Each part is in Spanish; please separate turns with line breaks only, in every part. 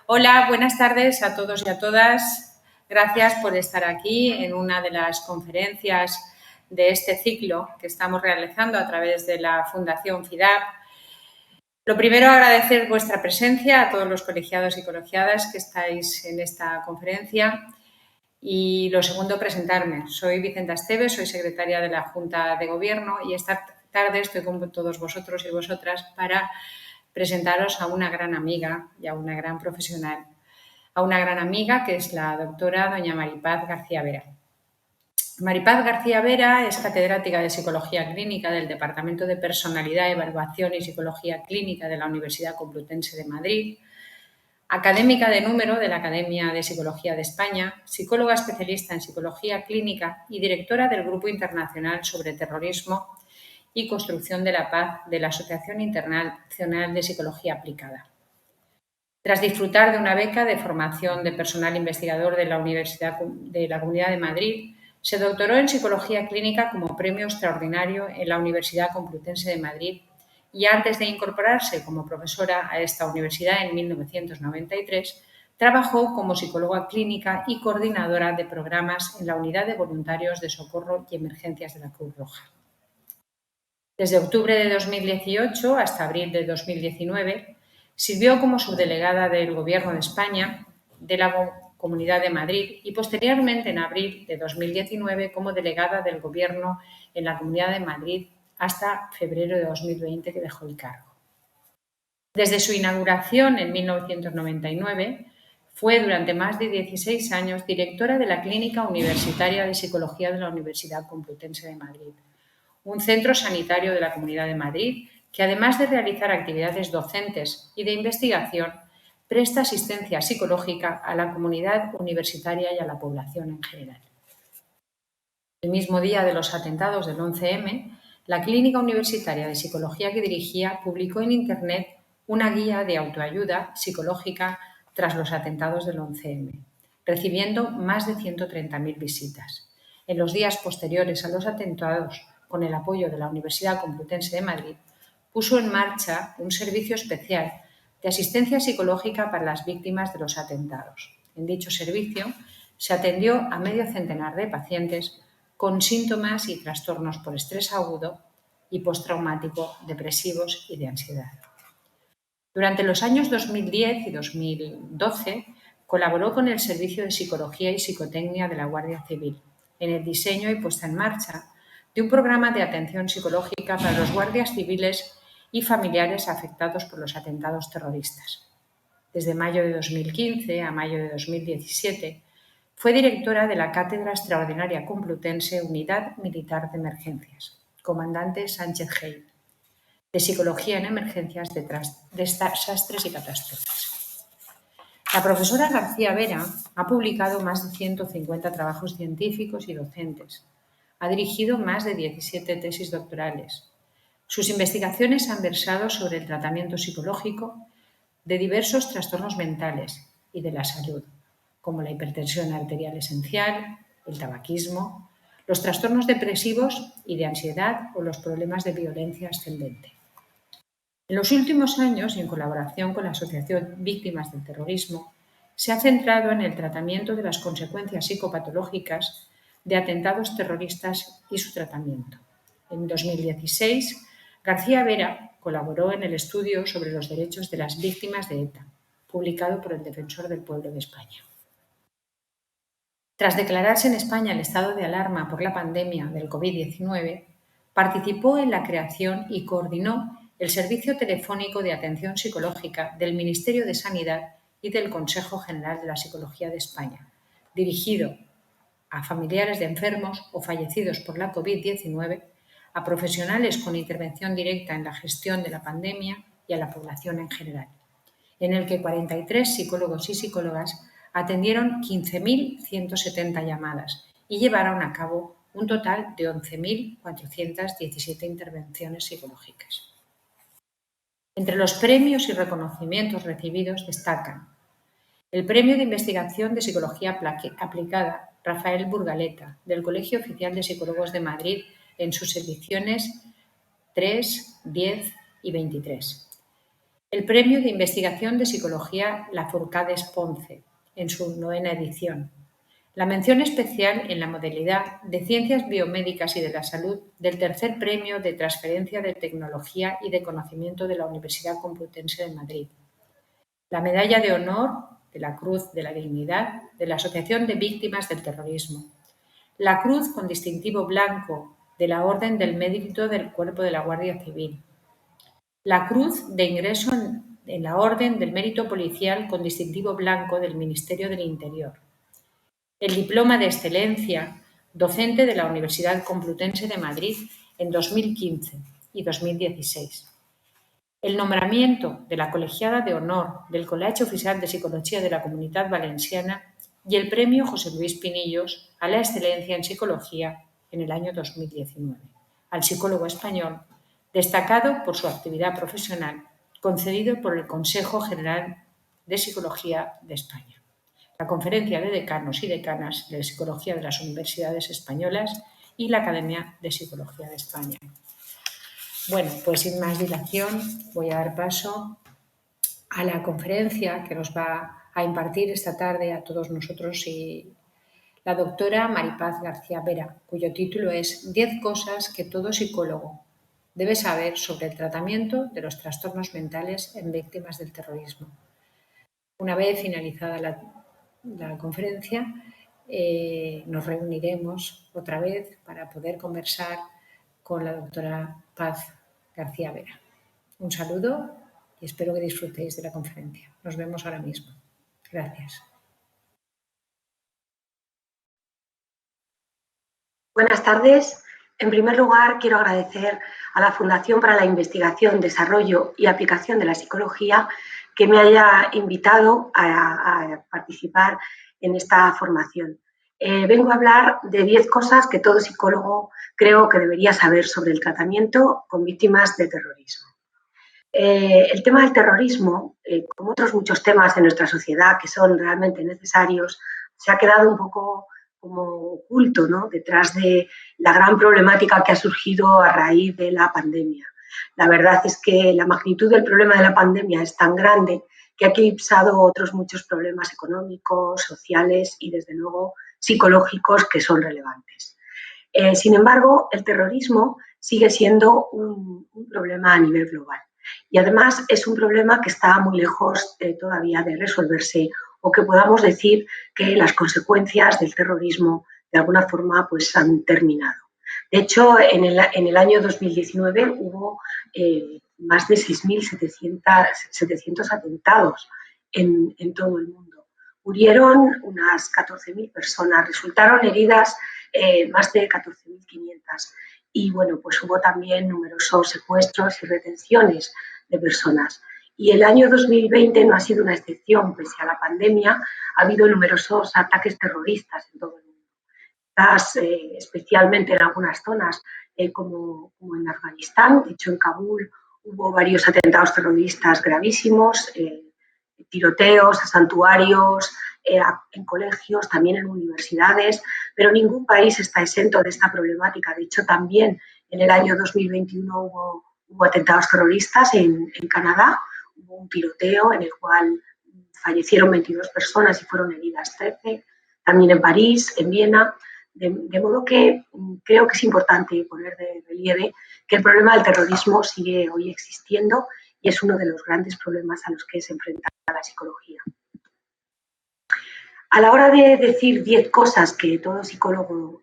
Hola, buenas tardes a todos y a todas. Gracias por estar aquí en una de las conferencias de este ciclo que estamos realizando a través de la Fundación FIDAP. Lo primero, agradecer vuestra presencia a todos los colegiados y colegiadas que estáis en esta conferencia. Y lo segundo, presentarme. Soy Vicenta Esteves, soy secretaria de la Junta de Gobierno y esta tarde estoy con todos vosotros y vosotras para presentaros a una gran amiga y a una gran profesional, a una gran amiga que es la doctora doña Maripaz García Vera. Maripaz García Vera es catedrática de Psicología Clínica del Departamento de Personalidad, Evaluación y Psicología Clínica de la Universidad Complutense de Madrid, académica de número de la Academia de Psicología de España, psicóloga especialista en psicología clínica y directora del Grupo Internacional sobre Terrorismo y Construcción de la Paz de la Asociación Internacional de Psicología Aplicada. Tras disfrutar de una beca de formación de personal investigador de la Universidad de la Comunidad de Madrid, se doctoró en Psicología Clínica como premio extraordinario en la Universidad Complutense de Madrid y antes de incorporarse como profesora a esta universidad en 1993, trabajó como psicóloga clínica y coordinadora de programas en la Unidad de Voluntarios de Socorro y Emergencias de la Cruz Roja. Desde octubre de 2018 hasta abril de 2019, sirvió como subdelegada del Gobierno de España de la Comunidad de Madrid y posteriormente en abril de 2019 como delegada del Gobierno en la Comunidad de Madrid hasta febrero de 2020 que dejó el cargo. Desde su inauguración en 1999, fue durante más de 16 años directora de la Clínica Universitaria de Psicología de la Universidad Complutense de Madrid, un centro sanitario de la Comunidad de Madrid que, además de realizar actividades docentes y de investigación, presta asistencia psicológica a la comunidad universitaria y a la población en general. El mismo día de los atentados del 11M, la Clínica Universitaria de Psicología que dirigía publicó en Internet una guía de autoayuda psicológica tras los atentados del 11M, recibiendo más de 130.000 visitas. En los días posteriores a los atentados, con el apoyo de la Universidad Complutense de Madrid, puso en marcha un servicio especial de asistencia psicológica para las víctimas de los atentados. En dicho servicio se atendió a medio centenar de pacientes con síntomas y trastornos por estrés agudo y postraumático, depresivos y de ansiedad. Durante los años 2010 y 2012 colaboró con el Servicio de Psicología y Psicotecnia de la Guardia Civil en el diseño y puesta en marcha de un programa de atención psicológica para los guardias civiles y familiares afectados por los atentados terroristas. Desde mayo de 2015 a mayo de 2017 fue directora de la Cátedra Extraordinaria Complutense Unidad Militar de Emergencias, comandante Sánchez Gey, de Psicología en Emergencias de Desastres y Catástrofes. La profesora García Vera ha publicado más de 150 trabajos científicos y docentes. Ha dirigido más de 17 tesis doctorales. Sus investigaciones han versado sobre el tratamiento psicológico de diversos trastornos mentales y de la salud, como la hipertensión arterial esencial, el tabaquismo, los trastornos depresivos y de ansiedad o los problemas de violencia ascendente. En los últimos años, y en colaboración con la Asociación Víctimas del Terrorismo, se ha centrado en el tratamiento de las consecuencias psicopatológicas de atentados terroristas y su tratamiento. En 2016, García Vera colaboró en el estudio sobre los derechos de las víctimas de ETA, publicado por el Defensor del Pueblo de España. Tras declararse en España el estado de alarma por la pandemia del COVID-19, participó en la creación y coordinó el Servicio Telefónico de Atención Psicológica del Ministerio de Sanidad y del Consejo General de la Psicología de España, dirigido a familiares de enfermos o fallecidos por la COVID-19, a profesionales con intervención directa en la gestión de la pandemia y a la población en general, en el que 43 psicólogos y psicólogas atendieron 15.170 llamadas y llevaron a cabo un total de 11.417 intervenciones psicológicas. Entre los premios y reconocimientos recibidos destacan el Premio de Investigación de Psicología Aplicada Rafael Burgaleta, del Colegio Oficial de Psicólogos de Madrid, en sus ediciones 3, 10 y 23. el Premio de Investigación de Psicología Lafourcade Ponce, en su 9ª edición. La mención especial en la modalidad de Ciencias Biomédicas y de la Salud del tercer Premio de Transferencia de Tecnología y de Conocimiento de la Universidad Complutense de Madrid. La Medalla de Honor de la Cruz de la Dignidad de la Asociación de Víctimas del Terrorismo. La Cruz con distintivo blanco de la Orden del Mérito del Cuerpo de la Guardia Civil. La Cruz de Ingreso en la Orden del Mérito Policial con distintivo blanco del Ministerio del Interior. El Diploma de Excelencia docente de la Universidad Complutense de Madrid en 2015 y 2016. El nombramiento de la Colegiada de Honor del Col·legi Oficial de Psicología de la Comunitat Valenciana y el Premio José Luis Pinillos a la Excelencia en Psicología en el año 2019, al psicólogo español, destacado por su actividad profesional, concedido por el Consejo General de Psicología de España, la Conferencia de Decanos y Decanas de Psicología de las Universidades Españolas y la Academia de Psicología de España. Bueno, pues sin más dilación voy a dar paso a la conferencia que nos va a impartir esta tarde a todos nosotros y la doctora Maripaz García Vera, cuyo título es 10 cosas que todo psicólogo debe saber sobre el tratamiento de los trastornos mentales en víctimas del terrorismo. Una vez finalizada la conferencia, nos reuniremos otra vez para poder conversar con la doctora Paz García Vera. Un saludo y espero que disfrutéis de la conferencia. Nos vemos ahora mismo. Gracias.
Buenas tardes. En primer lugar, quiero agradecer a la Fundación para la Investigación, Desarrollo y Aplicación de la Psicología que me haya invitado a participar en esta formación. Vengo a hablar de 10 cosas que todo psicólogo creo que debería saber sobre el tratamiento con víctimas de terrorismo. El tema del terrorismo, como otros muchos temas de nuestra sociedad que son realmente necesarios, se ha quedado un poco como oculto, ¿no?, detrás de la gran problemática que ha surgido a raíz de la pandemia. La verdad es que la magnitud del problema de la pandemia es tan grande que ha eclipsado otros muchos problemas económicos, sociales y, desde luego, psicológicos que son relevantes. Sin embargo, el terrorismo sigue siendo un problema a nivel global y, además, es un problema que está muy lejos todavía de resolverse o que podamos decir que las consecuencias del terrorismo de alguna forma pues han terminado. De hecho, en el año 2019 hubo más de 6.700 atentados en todo el mundo. Murieron unas 14.000 personas, resultaron heridas más de 14.500 y, bueno, pues hubo también numerosos secuestros y retenciones de personas. Y el año 2020 no ha sido una excepción, pese a la pandemia, ha habido numerosos ataques terroristas en todo el mundo. Especialmente en algunas zonas, como en Afganistán. De hecho, en Kabul hubo varios atentados terroristas gravísimos, tiroteos a santuarios, en colegios, también en universidades, pero ningún país está exento de esta problemática. De hecho, también en el año 2021 hubo atentados terroristas en Canadá. Hubo un tiroteo en el cual fallecieron 22 personas y fueron heridas 13, también en París, en Viena, de modo que creo que es importante poner de relieve que el problema del terrorismo sigue hoy existiendo y es uno de los grandes problemas a los que se enfrenta la psicología. A la hora de decir 10 cosas que todo psicólogo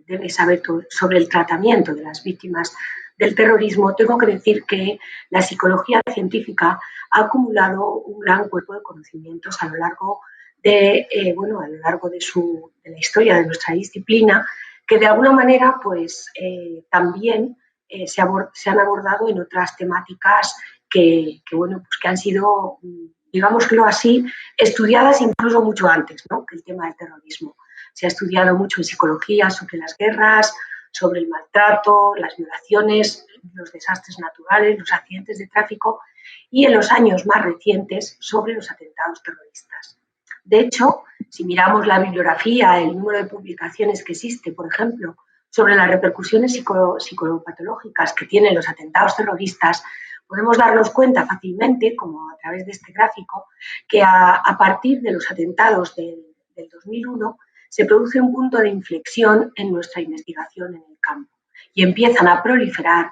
debe saber sobre el tratamiento de las víctimas del terrorismo, tengo que decir que la psicología científica ha acumulado un gran cuerpo de conocimientos a lo largo de la historia de nuestra disciplina, que de alguna manera pues, también se han abordado en otras temáticas que han sido, digámoslo así, estudiadas incluso mucho antes, ¿no?, que el tema del terrorismo. Se ha estudiado mucho en psicología sobre las guerras, sobre el maltrato, las violaciones, los desastres naturales, los accidentes de tráfico y, en los años más recientes, sobre los atentados terroristas. De hecho, si miramos la bibliografía, el número de publicaciones que existe, por ejemplo, sobre las repercusiones psicopatológicas que tienen los atentados terroristas, Podemos darnos cuenta fácilmente, como a través de este gráfico, que a partir de los atentados del 2001 se produce un punto de inflexión en nuestra investigación en el campo y empiezan a proliferar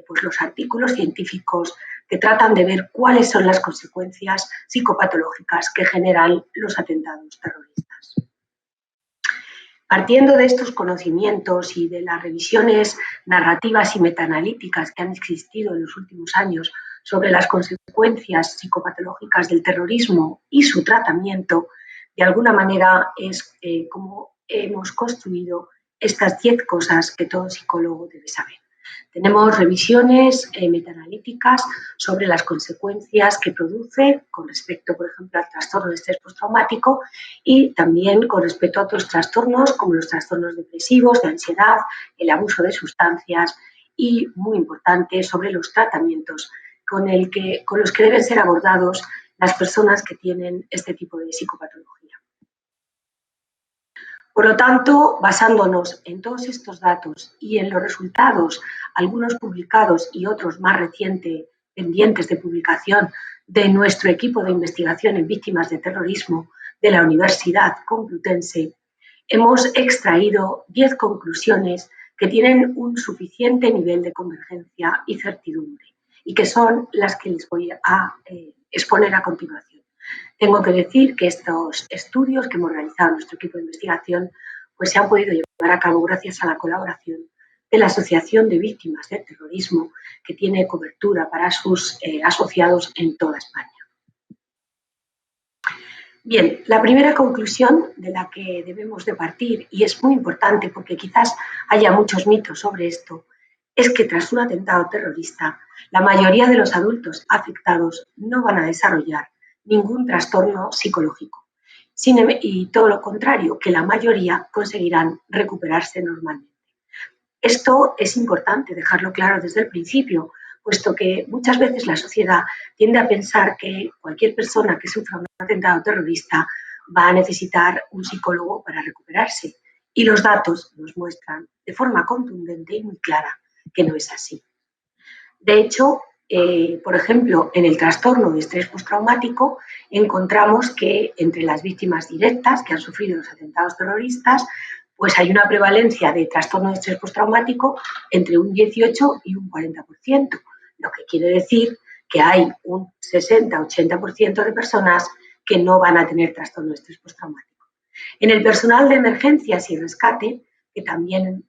pues los artículos científicos que tratan de ver cuáles son las consecuencias psicopatológicas que generan los atentados terroristas. Partiendo de estos conocimientos y de las revisiones narrativas y metaanalíticas que han existido en los últimos años sobre las consecuencias psicopatológicas del terrorismo y su tratamiento, de alguna manera es como hemos construido estas 10 cosas que todo psicólogo debe saber. Tenemos revisiones metaanalíticas sobre las consecuencias que produce con respecto, por ejemplo, al trastorno de estrés postraumático y también con respecto a otros trastornos como los trastornos depresivos, de ansiedad, el abuso de sustancias y, muy importante, sobre los tratamientos con los que deben ser abordados las personas que tienen este tipo de psicopatología. Por lo tanto, basándonos en todos estos datos y en los resultados, algunos publicados y otros más recientes, pendientes de publicación, de nuestro equipo de investigación en víctimas de terrorismo de la Universidad Complutense, hemos extraído 10 conclusiones que tienen un suficiente nivel de convergencia y certidumbre y que son las que les voy a exponer a continuación. Tengo que decir que estos estudios que hemos realizado en nuestro equipo de investigación pues se han podido llevar a cabo gracias a la colaboración de la Asociación de Víctimas del Terrorismo, que tiene cobertura para sus asociados en toda España. Bien, la primera conclusión de la que debemos de partir, y es muy importante porque quizás haya muchos mitos sobre esto, es que tras un atentado terrorista, la mayoría de los adultos afectados no van a desarrollar ningún trastorno psicológico. Y todo lo contrario, que la mayoría conseguirán recuperarse normalmente. Esto es importante dejarlo claro desde el principio, puesto que muchas veces la sociedad tiende a pensar que cualquier persona que sufra un atentado terrorista va a necesitar un psicólogo para recuperarse. Y los datos nos muestran de forma contundente y muy clara que no es así. De hecho, por ejemplo, en el trastorno de estrés postraumático encontramos que entre las víctimas directas que han sufrido los atentados terroristas, pues hay una prevalencia de trastorno de estrés postraumático entre un 18 y un 40%, lo que quiere decir que hay un 60-80% de personas que no van a tener trastorno de estrés postraumático. En el personal de emergencias y rescate, que también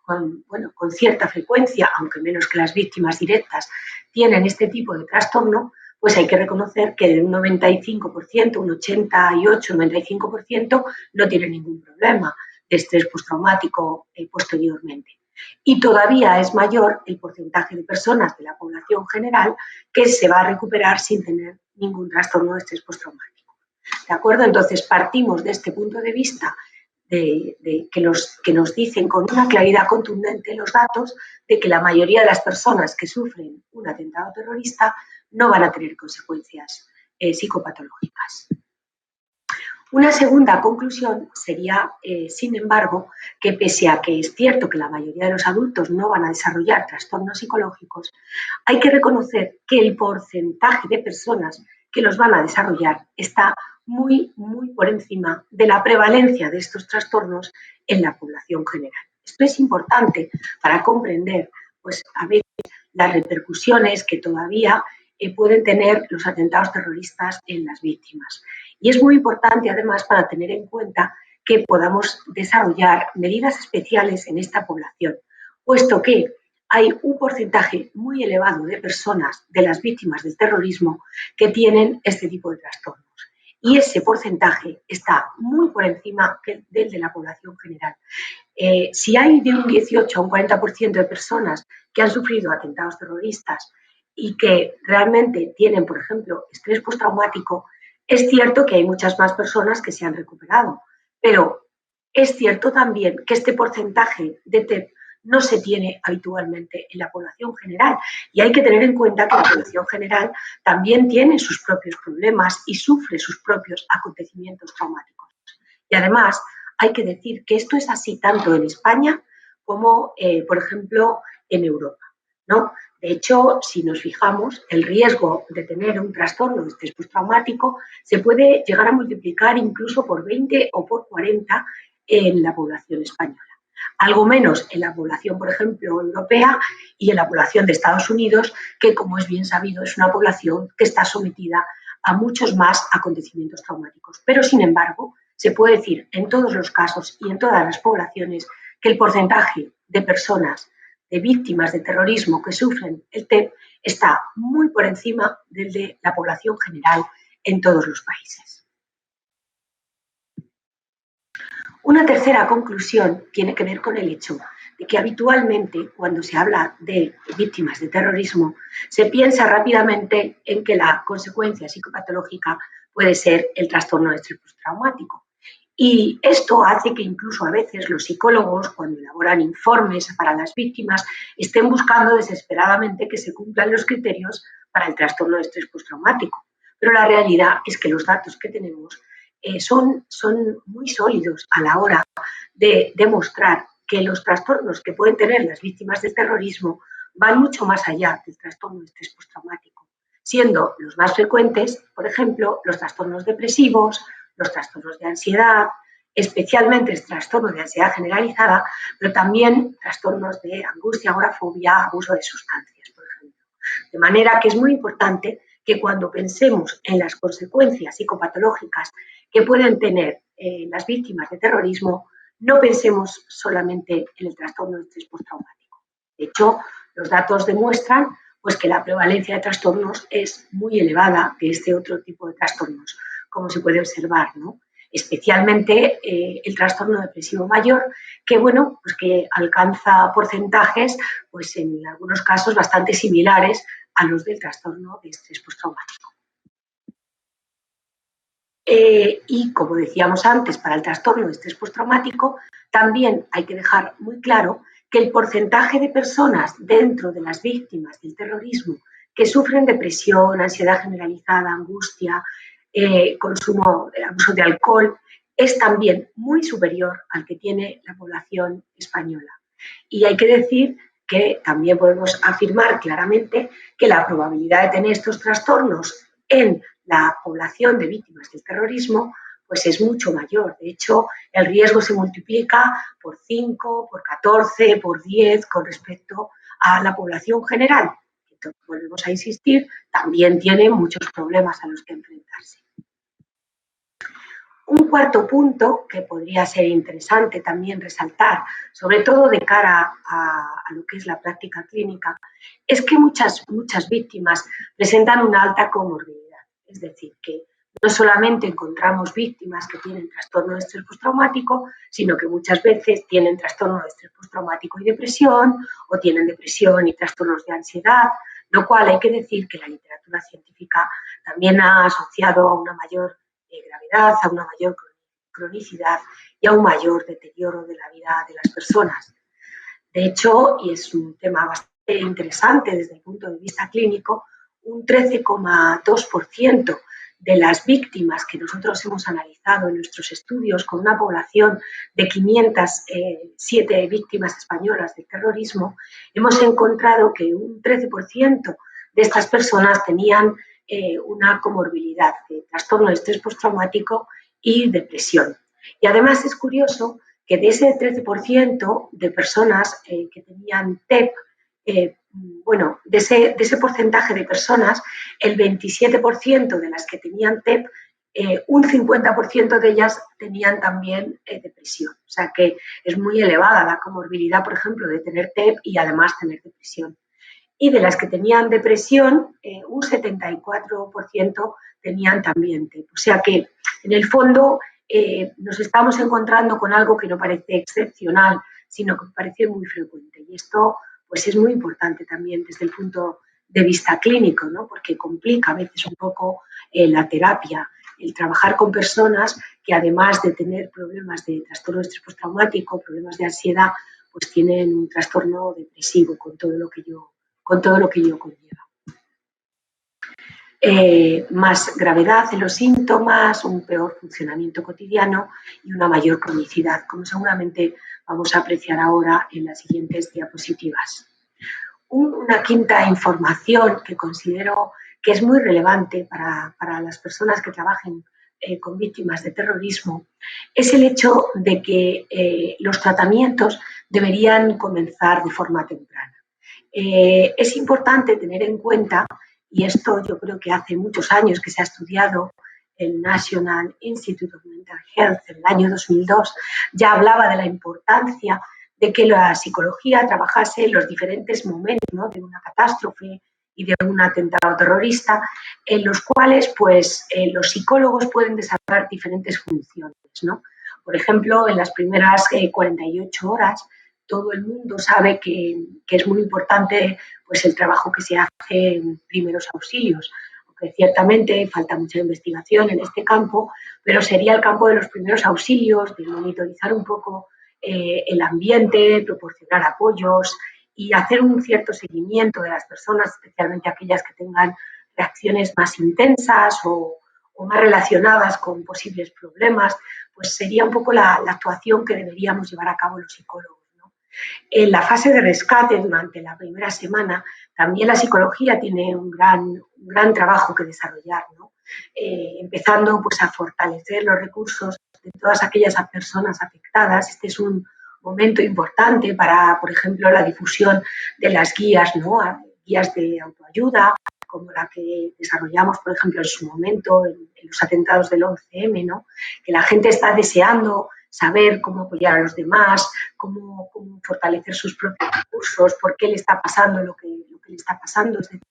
con cierta frecuencia, aunque menos que las víctimas directas, tienen este tipo de trastorno, pues hay que reconocer que de un 95%, un 88-95% no tiene ningún problema de estrés postraumático posteriormente. Y todavía es mayor el porcentaje de personas de la población general que se va a recuperar sin tener ningún trastorno de estrés postraumático. ¿De acuerdo? Entonces partimos de este punto de vista que nos dicen con una claridad contundente los datos de que la mayoría de las personas que sufren un atentado terrorista no van a tener consecuencias psicopatológicas. Una segunda conclusión sería, sin embargo, que pese a que es cierto que la mayoría de los adultos no van a desarrollar trastornos psicológicos, hay que reconocer que el porcentaje de personas que los van a desarrollar está muy, muy por encima de la prevalencia de estos trastornos en la población general. Esto es importante para comprender, pues, a veces las repercusiones que todavía pueden tener los atentados terroristas en las víctimas. Y es muy importante, además, para tener en cuenta que podamos desarrollar medidas especiales en esta población, puesto que hay un porcentaje muy elevado de personas, de las víctimas del terrorismo, que tienen este tipo de trastornos. Y ese porcentaje está muy por encima del de la población general. Si hay de un 18 a un 40% de personas que han sufrido atentados terroristas y que realmente tienen, por ejemplo, estrés postraumático, es cierto que hay muchas más personas que se han recuperado, pero es cierto también que este porcentaje de TEP no se tiene habitualmente en la población general y hay que tener en cuenta que la población general también tiene sus propios problemas y sufre sus propios acontecimientos traumáticos. Y además hay que decir que esto es así tanto en España como, por ejemplo, en Europa, ¿no? De hecho, si nos fijamos, el riesgo de tener un trastorno de estrés postraumático se puede llegar a multiplicar incluso por 20 o por 40 en la población española. Algo menos en la población, por ejemplo, europea y en la población de Estados Unidos, que, como es bien sabido, es una población que está sometida a muchos más acontecimientos traumáticos. Pero, sin embargo, se puede decir en todos los casos y en todas las poblaciones que el porcentaje de personas, de víctimas de terrorismo que sufren el TEP está muy por encima del de la población general en todos los países. Una tercera conclusión tiene que ver con el hecho de que habitualmente cuando se habla de víctimas de terrorismo se piensa rápidamente en que la consecuencia psicopatológica puede ser el trastorno de estrés postraumático. Y esto hace que incluso a veces los psicólogos, cuando elaboran informes para las víctimas, estén buscando desesperadamente que se cumplan los criterios para el trastorno de estrés postraumático. Pero la realidad es que los datos que tenemos son muy sólidos a la hora de demostrar que los trastornos que pueden tener las víctimas del terrorismo van mucho más allá del trastorno de estrés postraumático, siendo los más frecuentes, por ejemplo, los trastornos depresivos, los trastornos de ansiedad, especialmente el trastorno de ansiedad generalizada, pero también trastornos de angustia, agorafobia, abuso de sustancias, por ejemplo. De manera que es muy importante que cuando pensemos en las consecuencias psicopatológicas que pueden tener las víctimas de terrorismo, no pensemos solamente en el trastorno de estrés postraumático. De hecho, los datos demuestran pues, que la prevalencia de trastornos es muy elevada de este otro tipo de trastornos, como se puede observar, ¿no? Especialmente el trastorno depresivo mayor, que, bueno, pues que alcanza porcentajes, pues en algunos casos bastante similares a los del trastorno de estrés postraumático. Y como decíamos antes, para el trastorno de estrés postraumático también hay que dejar muy claro que el porcentaje de personas dentro de las víctimas del terrorismo que sufren depresión, ansiedad generalizada, angustia, consumo, abuso de alcohol, es también muy superior al que tiene la población española. Y hay que decir que también podemos afirmar claramente que la probabilidad de tener estos trastornos en la población de víctimas del terrorismo pues es mucho mayor. De hecho, el riesgo se multiplica por 5, por 14, por 10 con respecto a la población general. Entonces, volvemos a insistir, también tiene muchos problemas a los que enfrentarse. Un cuarto punto que podría ser interesante también resaltar, sobre todo de cara a lo que es la práctica clínica, es que muchas víctimas presentan una alta comorbilidad. Es decir, que no solamente encontramos víctimas que tienen trastorno de estrés postraumático, sino que muchas veces tienen trastorno de estrés postraumático y depresión, o tienen depresión y trastornos de ansiedad, lo cual hay que decir que la literatura científica también ha asociado a una mayor gravedad, a una mayor cronicidad y a un mayor deterioro de la vida de las personas. De hecho, y es un tema bastante interesante desde el punto de vista clínico, un 13,2% de las víctimas que nosotros hemos analizado en nuestros estudios con una población de 507 víctimas españolas de terrorismo, hemos encontrado que un 13% de estas personas tenían una comorbilidad de trastorno de estrés postraumático y depresión. Y además es curioso que de ese 13% de personas que tenían TEP, bueno, de ese porcentaje de personas, el 27% de las que tenían TEP, un 50% de ellas tenían también depresión. O sea que es muy elevada la comorbilidad, por ejemplo, de tener TEP y además tener depresión. Y de las que tenían depresión, un 74% tenían también TEP. O sea que, en el fondo, nos estamos encontrando con algo que no parece excepcional, sino que parece muy frecuente. Y esto pues, es muy importante también desde el punto de vista clínico, ¿no? Porque complica a veces un poco la terapia, el trabajar con personas que, además de tener problemas de trastorno de estrés postraumático, problemas de ansiedad, pues tienen un trastorno depresivo con todo lo que ello conlleva. Más gravedad en los síntomas, un peor funcionamiento cotidiano y una mayor cronicidad, como seguramente vamos a apreciar ahora en las siguientes diapositivas. Una quinta información que considero que es muy relevante para las personas que trabajen con víctimas de terrorismo es el hecho de que los tratamientos deberían comenzar de forma temprana. Es importante tener en cuenta, y esto yo creo que hace muchos años que se ha estudiado, el National Institute of Mental Health en el año 2002 ya hablaba de la importancia de que la psicología trabajase en los diferentes momentos, ¿no?, de una catástrofe y de un atentado terrorista, en los cuales pues, los psicólogos pueden desarrollar diferentes funciones, ¿no? Por ejemplo, en las primeras 48 horas, todo el mundo sabe que es muy importante pues, el trabajo que se hace en primeros auxilios, aunque ciertamente falta mucha investigación en este campo, pero sería el campo de los primeros auxilios, de monitorizar un poco el ambiente, proporcionar apoyos y hacer un cierto seguimiento de las personas, especialmente aquellas que tengan reacciones más intensas o más relacionadas con posibles problemas, pues sería un poco la actuación que deberíamos llevar a cabo los psicólogos. En la fase de rescate, durante la primera semana, también la psicología tiene un gran trabajo que desarrollar, ¿no? Empezando pues, a fortalecer los recursos de todas aquellas personas afectadas. Este es un momento importante para, por ejemplo, la difusión de las guías, ¿no?, guías de autoayuda, como la que desarrollamos, por ejemplo, en su momento en los atentados del 11M, ¿no?, que la gente está deseando saber cómo apoyar a los demás, cómo fortalecer sus propios recursos, por qué le está pasando lo que le está pasando. Es decir,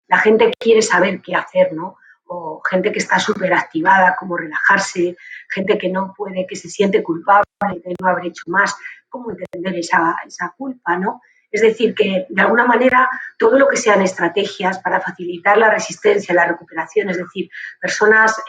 la gente quiere saber qué hacer, ¿no? O gente que está súper activada, cómo relajarse, gente que no puede, que se siente culpable de no haber hecho más, cómo entender esa culpa, ¿no? Es decir, que de alguna manera todo lo que sean estrategias para facilitar la resistencia, la recuperación, es decir, personas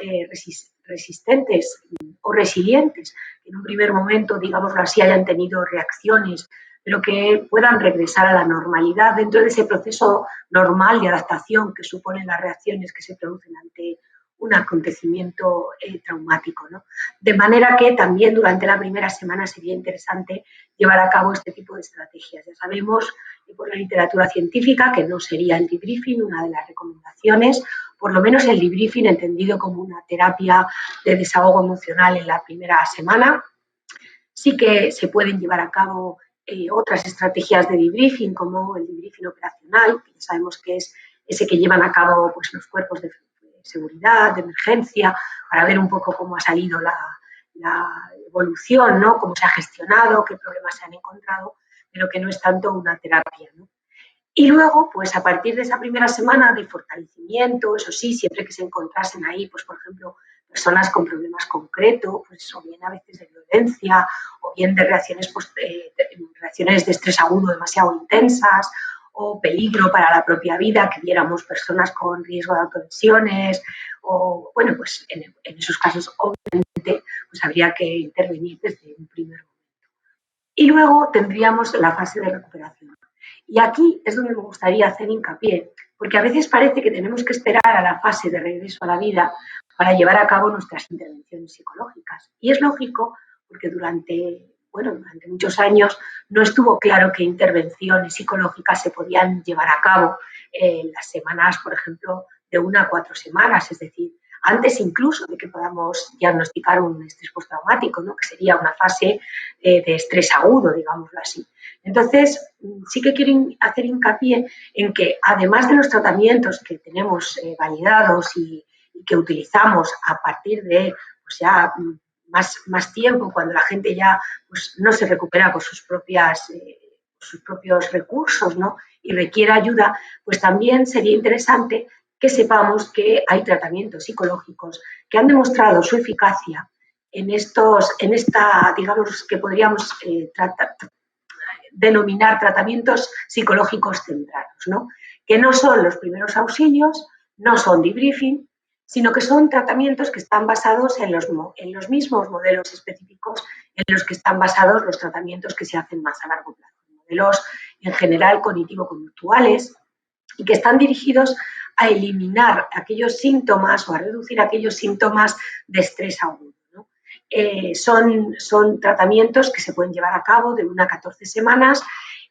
resistentes o resilientes, que en un primer momento, digámoslo así, hayan tenido reacciones, pero que puedan regresar a la normalidad dentro de ese proceso normal de adaptación que suponen las reacciones que se producen ante un acontecimiento traumático, ¿no? De manera que también durante la primera semana sería interesante llevar a cabo este tipo de estrategias. Ya sabemos por la literatura científica que no sería el debriefing una de las recomendaciones, por lo menos el debriefing entendido como una terapia de desahogo emocional en la primera semana. Sí que se pueden llevar a cabo otras estrategias de debriefing, como el debriefing operacional, que ya sabemos que es ese que llevan a cabo pues, los cuerpos de seguridad, de emergencia, para ver un poco cómo ha salido la evolución, ¿no?, cómo se ha gestionado, qué problemas se han encontrado, pero que no es tanto una terapia, ¿no? Y luego, pues a partir de esa primera semana de fortalecimiento, eso sí, siempre que se encontrasen ahí, pues por ejemplo, personas con problemas concretos, pues o bien a veces de violencia, o bien de reacciones, pues, reacciones de estrés agudo demasiado intensas, o peligro para la propia vida, que viéramos personas con riesgo de autolesiones, o bueno, pues en esos casos obviamente pues habría que intervenir desde un primer momento. Y luego tendríamos la fase de recuperación. Y aquí es donde me gustaría hacer hincapié, porque a veces parece que tenemos que esperar a la fase de regreso a la vida para llevar a cabo nuestras intervenciones psicológicas. Y es lógico porque durante muchos años no estuvo claro qué intervenciones psicológicas se podían llevar a cabo en las semanas, por ejemplo, de 1 a 4 semanas, es decir, antes incluso de que podamos diagnosticar un estrés postraumático, ¿no?, que sería una fase de estrés agudo, digámoslo así. Entonces, sí que quiero hacer hincapié en que, además de los tratamientos que tenemos validados y que utilizamos a partir de pues ya más tiempo, cuando la gente ya pues, no se recupera por sus propios recursos, ¿no?, y requiere ayuda, pues también sería interesante que sepamos que hay tratamientos psicológicos que han demostrado su eficacia en esta, digamos, que podríamos denominar tratamientos psicológicos centrados, ¿no?, que no son los primeros auxilios, no son debriefing, sino que son tratamientos que están basados en los mismos modelos específicos en los que están basados los tratamientos que se hacen más a largo plazo, modelos en general cognitivo-conductuales, y que están dirigidos a eliminar aquellos síntomas o a reducir aquellos síntomas de estrés agudo, ¿no? Son tratamientos que se pueden llevar a cabo de 1 a 14 semanas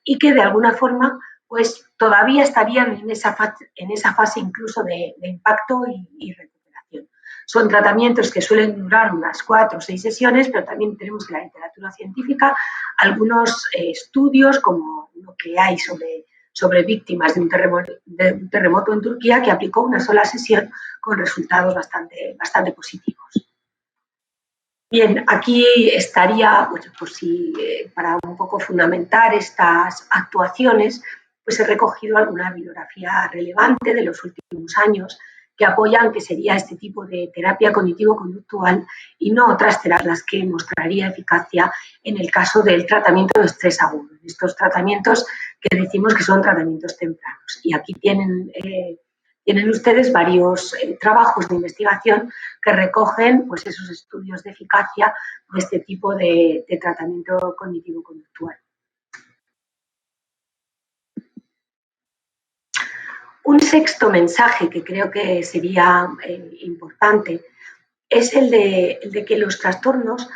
y que de alguna forma pues todavía estarían en esa fase incluso de impacto y recuperación. Son tratamientos que suelen durar unas 4 o 6 sesiones, pero también tenemos en la literatura científica algunos estudios, como lo que hay sobre víctimas de un terremoto en Turquía, que aplicó una sola sesión con resultados bastante positivos. Bien, aquí estaría, pues para un poco fundamentar estas actuaciones, pues he recogido alguna bibliografía relevante de los últimos años que apoyan que sería este tipo de terapia cognitivo-conductual y no otras terapias que mostraría eficacia en el caso del tratamiento de estrés agudo. Estos tratamientos que decimos que son tratamientos tempranos. Y aquí tienen ustedes varios trabajos de investigación que recogen pues, esos estudios de eficacia de este tipo de tratamiento cognitivo-conductual. Un sexto mensaje que creo que sería importante es el de que los trastornos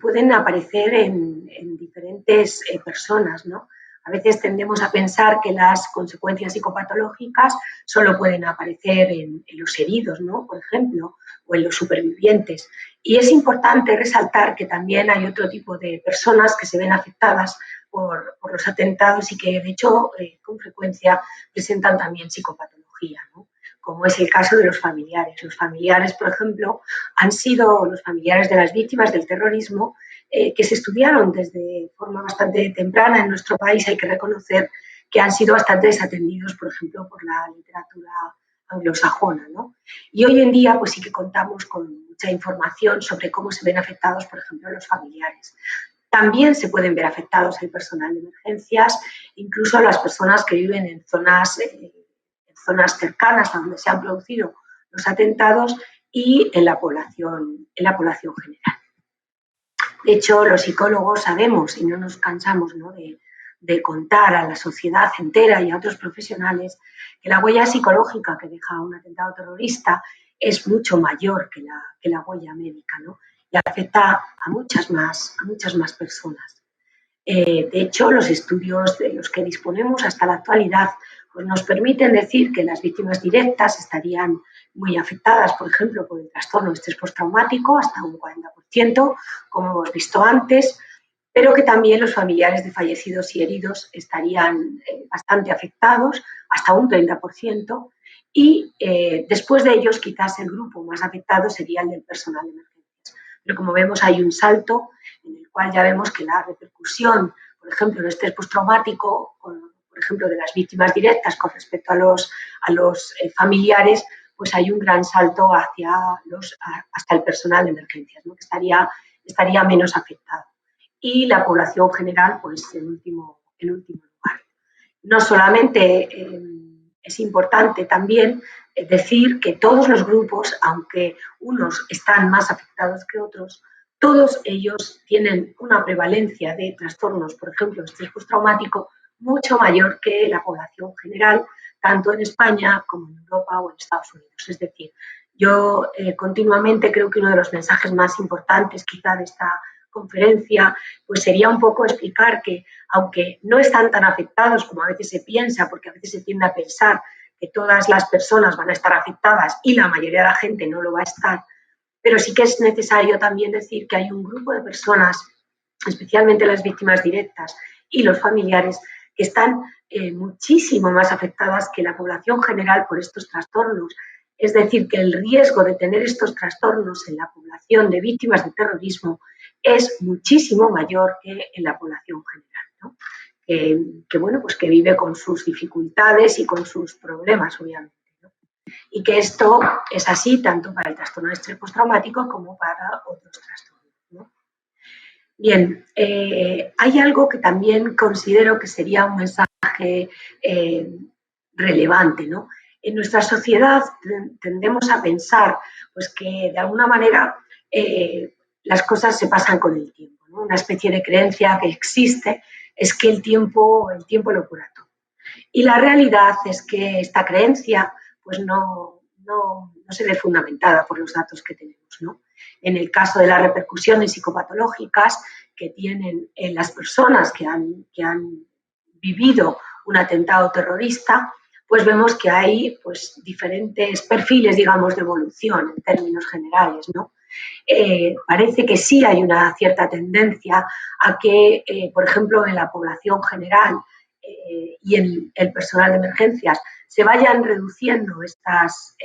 pueden aparecer en diferentes personas, ¿no? A veces tendemos a pensar que las consecuencias psicopatológicas solo pueden aparecer en los heridos, ¿no? Por ejemplo, o en los supervivientes. Y es importante resaltar que también hay otro tipo de personas que se ven afectadas por los atentados y que, de hecho, con frecuencia presentan también psicopatología, ¿no? Como es el caso de los familiares. Los familiares, por ejemplo, han sido los familiares de las víctimas del terrorismo que se estudiaron desde forma bastante temprana en nuestro país. Hay que reconocer que han sido bastante desatendidos, por ejemplo, por la literatura anglosajona, ¿no? Y hoy en día, pues sí que contamos con mucha información sobre cómo se ven afectados, por ejemplo, los familiares. También se pueden ver afectados el personal de emergencias, incluso las personas que viven en zonas cercanas a donde se han producido los atentados y en la población general. De hecho, los psicólogos sabemos y no nos cansamos, ¿no?, de contar a la sociedad entera y a otros profesionales que la huella psicológica que deja un atentado terrorista es mucho mayor que la huella médica, ¿no? Y afecta a muchas más personas. De hecho, los estudios de los que disponemos hasta la actualidad pues nos permiten decir que las víctimas directas estarían muy afectadas, por ejemplo, por el trastorno de estrés postraumático, hasta un 40%, como hemos visto antes, pero que también los familiares de fallecidos y heridos estarían bastante afectados, hasta un 30%, y después de ellos quizás el grupo más afectado sería el del personal de emergencias. Pero como vemos hay un salto en el cual ya vemos que la repercusión, por ejemplo, en el estrés postraumático, por ejemplo, de las víctimas directas con respecto a los familiares, pues hay un gran salto hasta el personal de emergencias, ¿no?, que estaría menos afectado. Y la población general, pues en último lugar. No solamente es importante también decir que todos los grupos, aunque unos están más afectados que otros, todos ellos tienen una prevalencia de trastornos, por ejemplo, estrés postraumático, mucho mayor que la población general, tanto en España como en Europa o en Estados Unidos. Es decir, yo continuamente creo que uno de los mensajes más importantes quizá de esta conferencia pues sería un poco explicar que, aunque no están tan afectados como a veces se piensa, porque a veces se tiende a pensar que todas las personas van a estar afectadas y la mayoría de la gente no lo va a estar, pero sí que es necesario también decir que hay un grupo de personas, especialmente las víctimas directas y los familiares, que están muchísimo más afectadas que la población general por estos trastornos. Es decir, que el riesgo de tener estos trastornos en la población de víctimas de terrorismo es muchísimo mayor que en la población general, ¿no? Que vive con sus dificultades y con sus problemas, obviamente, ¿no? Y que esto es así tanto para el trastorno de estrés postraumático como para otros trastornos, ¿no? Bien, hay algo que también considero que sería un mensaje relevante, ¿no? En nuestra sociedad tendemos a pensar pues, que de alguna manera las cosas se pasan con el tiempo, ¿no? Una especie de creencia que existe es que el tiempo lo cura todo. Y la realidad es que esta creencia pues no se ve fundamentada por los datos que tenemos, ¿no? En el caso de las repercusiones psicopatológicas que tienen en las personas que han vivido un atentado terrorista, pues vemos que hay pues, diferentes perfiles, digamos, de evolución en términos generales, ¿no? Parece que sí hay una cierta tendencia a que, por ejemplo, en la población general y en el personal de emergencias se vayan reduciendo estas,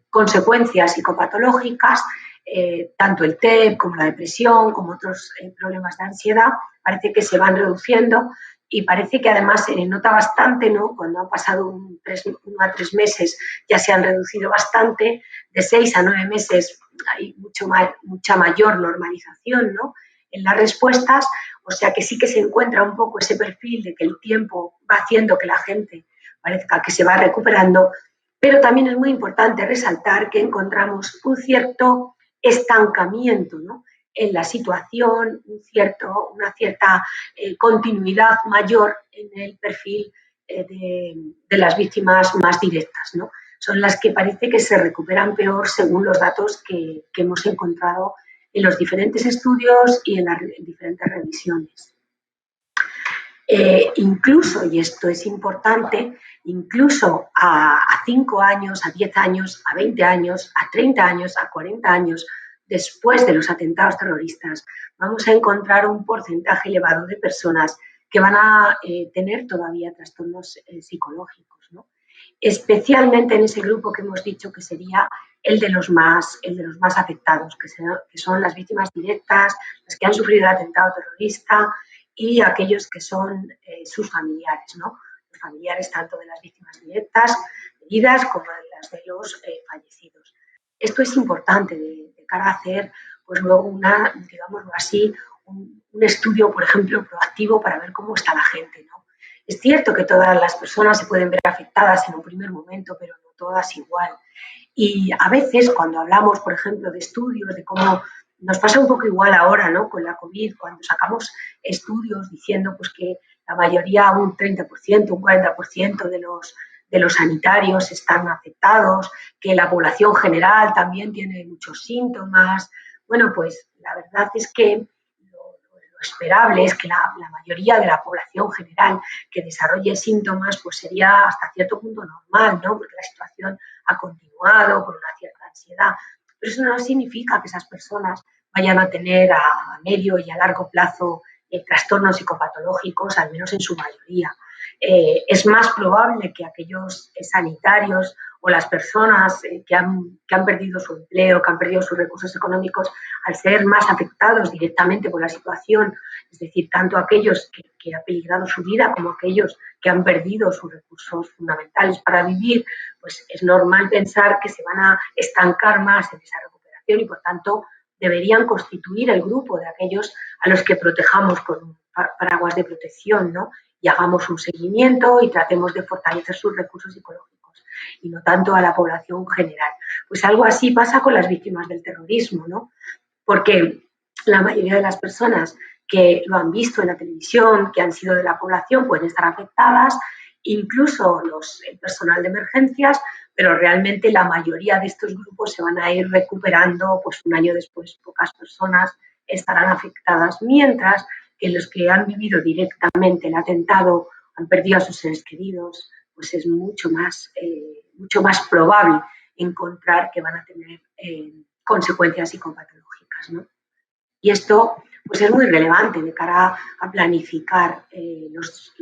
consecuencias psicopatológicas, tanto el TEP como la depresión, como otros problemas de ansiedad, parece que se van reduciendo y parece que además se nota bastante, ¿no? Cuando han pasado 1 a 3 meses ya se han reducido bastante, de 6 a 9 meses hay mucha mayor normalización, ¿no? En las respuestas, o sea que sí que se encuentra un poco ese perfil de que el tiempo va haciendo que la gente parezca que se va recuperando, pero también es muy importante resaltar que encontramos un cierto estancamiento, ¿no? En la situación, una cierta continuidad mayor en el perfil de las víctimas más directas, ¿no? Son las que parece que se recuperan peor según los datos que hemos encontrado en los diferentes estudios y en las diferentes revisiones. Incluso, y esto es importante, incluso a 5 años, a 10 años, a 20 años, a 30 años, a 40 años después de los atentados terroristas, vamos a encontrar un porcentaje elevado de personas que van a tener todavía trastornos psicológicos, ¿no? Especialmente en ese grupo que hemos dicho que sería el de los más afectados, que son las víctimas directas, las que han sufrido el atentado terrorista y aquellos que son sus familiares, ¿no? Los familiares tanto de las víctimas directas, heridas, como de las de los fallecidos. Esto es importante de cara a hacer, pues luego digámoslo así, un estudio, por ejemplo, proactivo para ver cómo está la gente, ¿no? Es cierto que todas las personas se pueden ver afectadas en un primer momento, pero no todas igual. Y a veces cuando hablamos, por ejemplo, de estudios, de cómo nos pasa un poco igual ahora, ¿no? Con la COVID, cuando sacamos estudios diciendo pues, que la mayoría, un 30%, un 40% de los sanitarios están afectados, que la población general también tiene muchos síntomas. Bueno, pues la verdad es que lo esperable es que la mayoría de la población general que desarrolle síntomas pues sería hasta cierto punto normal, ¿no? Porque la situación ha continuado con una cierta ansiedad. Pero eso no significa que esas personas vayan a tener a medio y a largo plazo trastornos psicopatológicos, al menos en su mayoría. Es más probable que aquellos sanitarios o las personas que han perdido su empleo, que han perdido sus recursos económicos, al ser más afectados directamente por la situación, es decir, tanto aquellos que han peligrado su vida como aquellos que han perdido sus recursos fundamentales para vivir, pues es normal pensar que se van a estancar más en esa recuperación y, por tanto, deberían constituir el grupo de aquellos a los que protejamos con un paraguas de protección, ¿no? Y hagamos un seguimiento y tratemos de fortalecer sus recursos psicológicos y no tanto a la población general. Pues algo así pasa con las víctimas del terrorismo, ¿no? Porque la mayoría de las personas que lo han visto en la televisión, que han sido de la población, pueden estar afectadas, incluso el personal de emergencias, pero realmente la mayoría de estos grupos se van a ir recuperando, pues un año después pocas personas estarán afectadas, mientras que los que han vivido directamente el atentado, han perdido a sus seres queridos, pues es mucho más probable encontrar que van a tener consecuencias psicopatológicas, ¿no? Y esto pues es muy relevante de cara a planificar los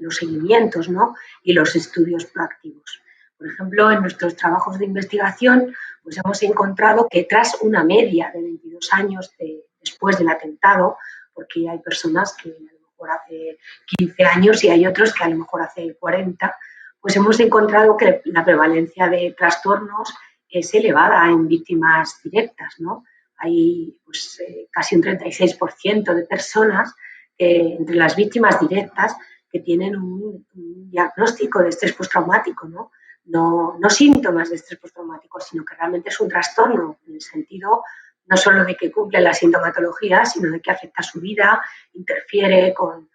seguimientos, ¿no? Y los estudios proactivos. Por ejemplo, en nuestros trabajos de investigación pues hemos encontrado que tras una media de 22 años después del atentado, porque hay personas que a lo mejor hace 15 años y hay otros que a lo mejor hace 40, pues hemos encontrado que la prevalencia de trastornos es elevada en víctimas directas, ¿no? Hay pues, casi un 36% de personas entre las víctimas directas que tienen un diagnóstico de estrés postraumático, ¿no? No síntomas de estrés postraumático, sino que realmente es un trastorno en el sentido no solo de que cumple la sintomatología, sino de que afecta su vida, interfiere con